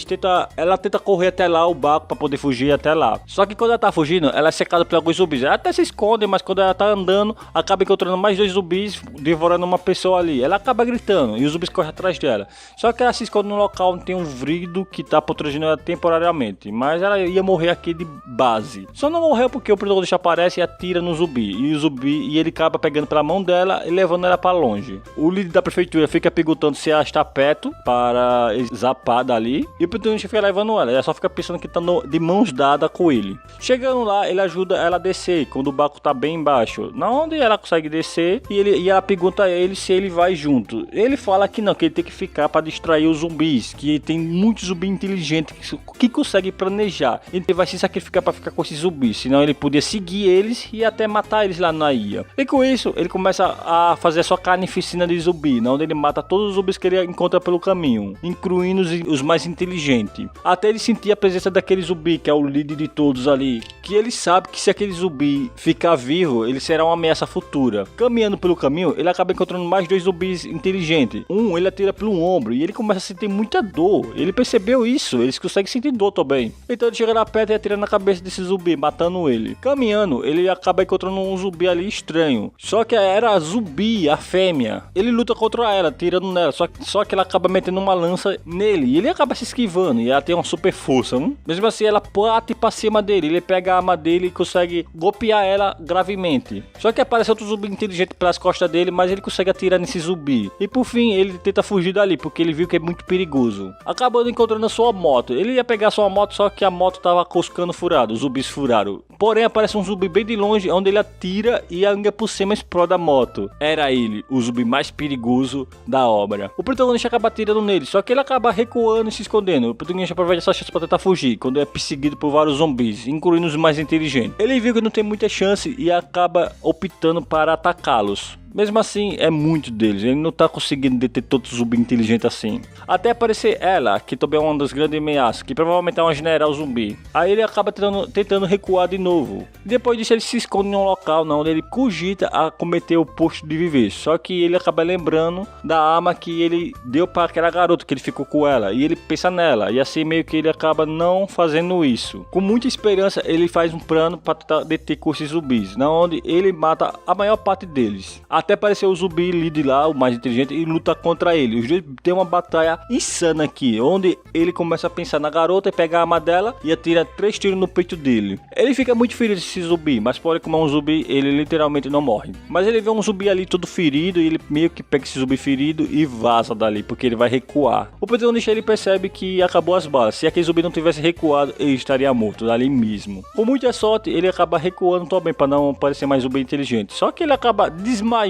ela tenta correr até lá, o barco, para poder fugir até lá. Só que quando ela tá fugindo, ela é secada por alguns zumbis. Ela até se esconde, mas quando ela tá andando, acaba encontrando mais 2 zumbis devorando uma pessoa ali. Ela acaba gritando e os zumbis correm atrás dela. Só que ela se esconde num local onde tem um vrido que tá protegendo ela temporariamente, mas ela ia morrer aqui de base. Só não morreu porque o protagonista aparece e atira no zumbi, e ele acaba pegando pela mão dela e levando ela para longe. O líder da prefeitura fica perguntando se ela está perto para zapar dali, e o protagonista fica levando ela só fica pensando que tá de mãos dadas com ele. Chegando lá, ele ajuda ela a descer quando o barco tá bem embaixo, na onde ela consegue descer, e ela pergunta a ele se ele vai junto. Ele fala que não, que ele tem que ficar para distrair os zumbis, que tem muitos zumbis inteligentes que consegue planejar. Ele vai se sacrificar para ficar com esses zumbis, senão ele podia seguir eles e até matar eles lá na ilha. E com isso, ele começa a fazer a sua carnificina de zumbi, onde ele mata todos os zumbis que ele encontra pelo caminho, incluindo os mais inteligentes. Até ele sentir a presença daquele zumbi, que é o líder de todos ali, que ele sabe que se aquele zumbi ficar vivo, ele será uma ameaça futura. Caminhando pelo caminho, ele acaba encontrando mais 2 zumbis inteligentes. Ele atira pelo ombro e ele começa a sentir muita dor. Ele percebeu isso, eles conseguem sentir dor também. Então ele chega na pedra e atira na cabeça desse zumbi, matando ele. Caminhando, ele acaba encontrando um zumbi ali estranho. Só que era a zumbi, a fêmea. Ele luta contra ela, tirando nela. Só que ela acaba metendo uma lança nele. E ele acaba se esquivando. E ela tem uma super força. Mesmo assim, ela bate pra cima dele. Ele pega a arma dele e consegue golpear ela gravemente. Só que aparece outro zumbi inteligente pelas costas dele, mas ele consegue atirar nesse zumbi. E por fim, ele tenta fugir dali, porque ele viu que é muito perigoso. Acabando encontrando a sua moto. Ele ia pegar a sua moto, só que a moto tava coscando furado. Os zumbis furaram. Porém, aparece um zumbi bem de longe, onde ele atira e ainda por cima explode a moto. Era ele, o zumbi mais perigoso da obra. O protagonista acaba atirando nele, só que ele acaba recuando e se escondendo. O protagonista aproveita essa chance para tentar fugir, quando é perseguido por vários zumbis, incluindo os mais inteligentes. Ele viu que não tem muita chance e acaba optando para atacá-los. Mesmo assim, é muito deles. Ele não tá conseguindo deter todos os zumbis inteligentes assim. Até aparecer ela, que também é uma das grandes ameaças, que provavelmente é uma general zumbi. Aí ele acaba tentando recuar de novo. Depois disso, ele se esconde em um local onde ele cogita a cometer o posto de viver. Só que ele acaba lembrando da arma que ele deu para aquela garota, que ele ficou com ela. E ele pensa nela. E assim meio que ele acaba não fazendo isso. Com muita esperança, ele faz um plano para tentar deter com esses zumbis, onde ele mata a maior parte deles. Até apareceu o zumbi líder lá, o mais inteligente, e luta contra ele. Os dois têm uma batalha insana aqui, onde ele começa a pensar na garota e pega a arma dela e atira 3 tiros no peito dele. Ele fica muito ferido desse zumbi, mas porém como é um zumbi, ele literalmente não morre. Mas ele vê um zumbi ali todo ferido e ele meio que pega esse zumbi ferido e vaza dali, porque ele vai recuar. O protagonista ele percebe que acabou as balas. Se aquele zumbi não tivesse recuado, ele estaria morto dali mesmo. Com muita sorte, ele acaba recuando também para não parecer mais zumbi inteligente. Só que ele acaba desmaiando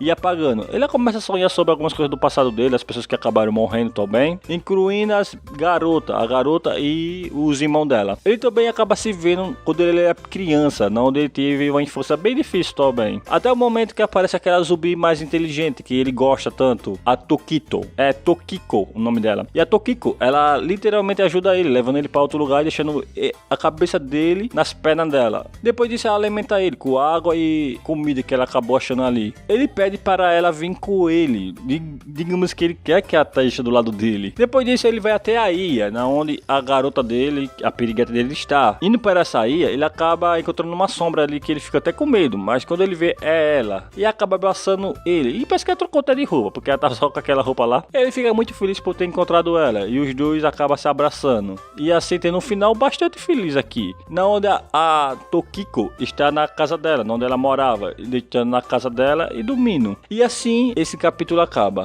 e apagando. Ele começa a sonhar sobre algumas coisas do passado dele, as pessoas que acabaram morrendo também, incluindo a garota e os irmãos dela. Ele também acaba se vendo quando ele é criança, onde ele teve uma infância bem difícil também. Até o momento que aparece aquela zumbi mais inteligente que ele gosta tanto, a Tokito. É Tokiko o nome dela. E a Tokiko, ela literalmente ajuda ele, levando ele para outro lugar e deixando a cabeça dele nas pernas dela. Depois disso, ela alimenta ele com água e comida que ela acabou achando ali. Ele pede para ela vir com ele. Digamos que ele quer que ela esteja do lado dele. Depois disso, ele vai até a ilha, onde a garota dele, a pirigueta dele está. Indo para essa ilha, ele acaba encontrando uma sombra ali que ele fica até com medo. Mas quando ele vê, é ela. E acaba abraçando ele. E parece que ela trocou até de roupa, porque ela tá só com aquela roupa lá. Ele fica muito feliz por ter encontrado ela. E os dois acabam se abraçando. E assim tem um final bastante feliz aqui. Onde a Tokiko está na casa dela, onde ela morava. Deixando na casa dela e dormindo. E assim esse capítulo acaba.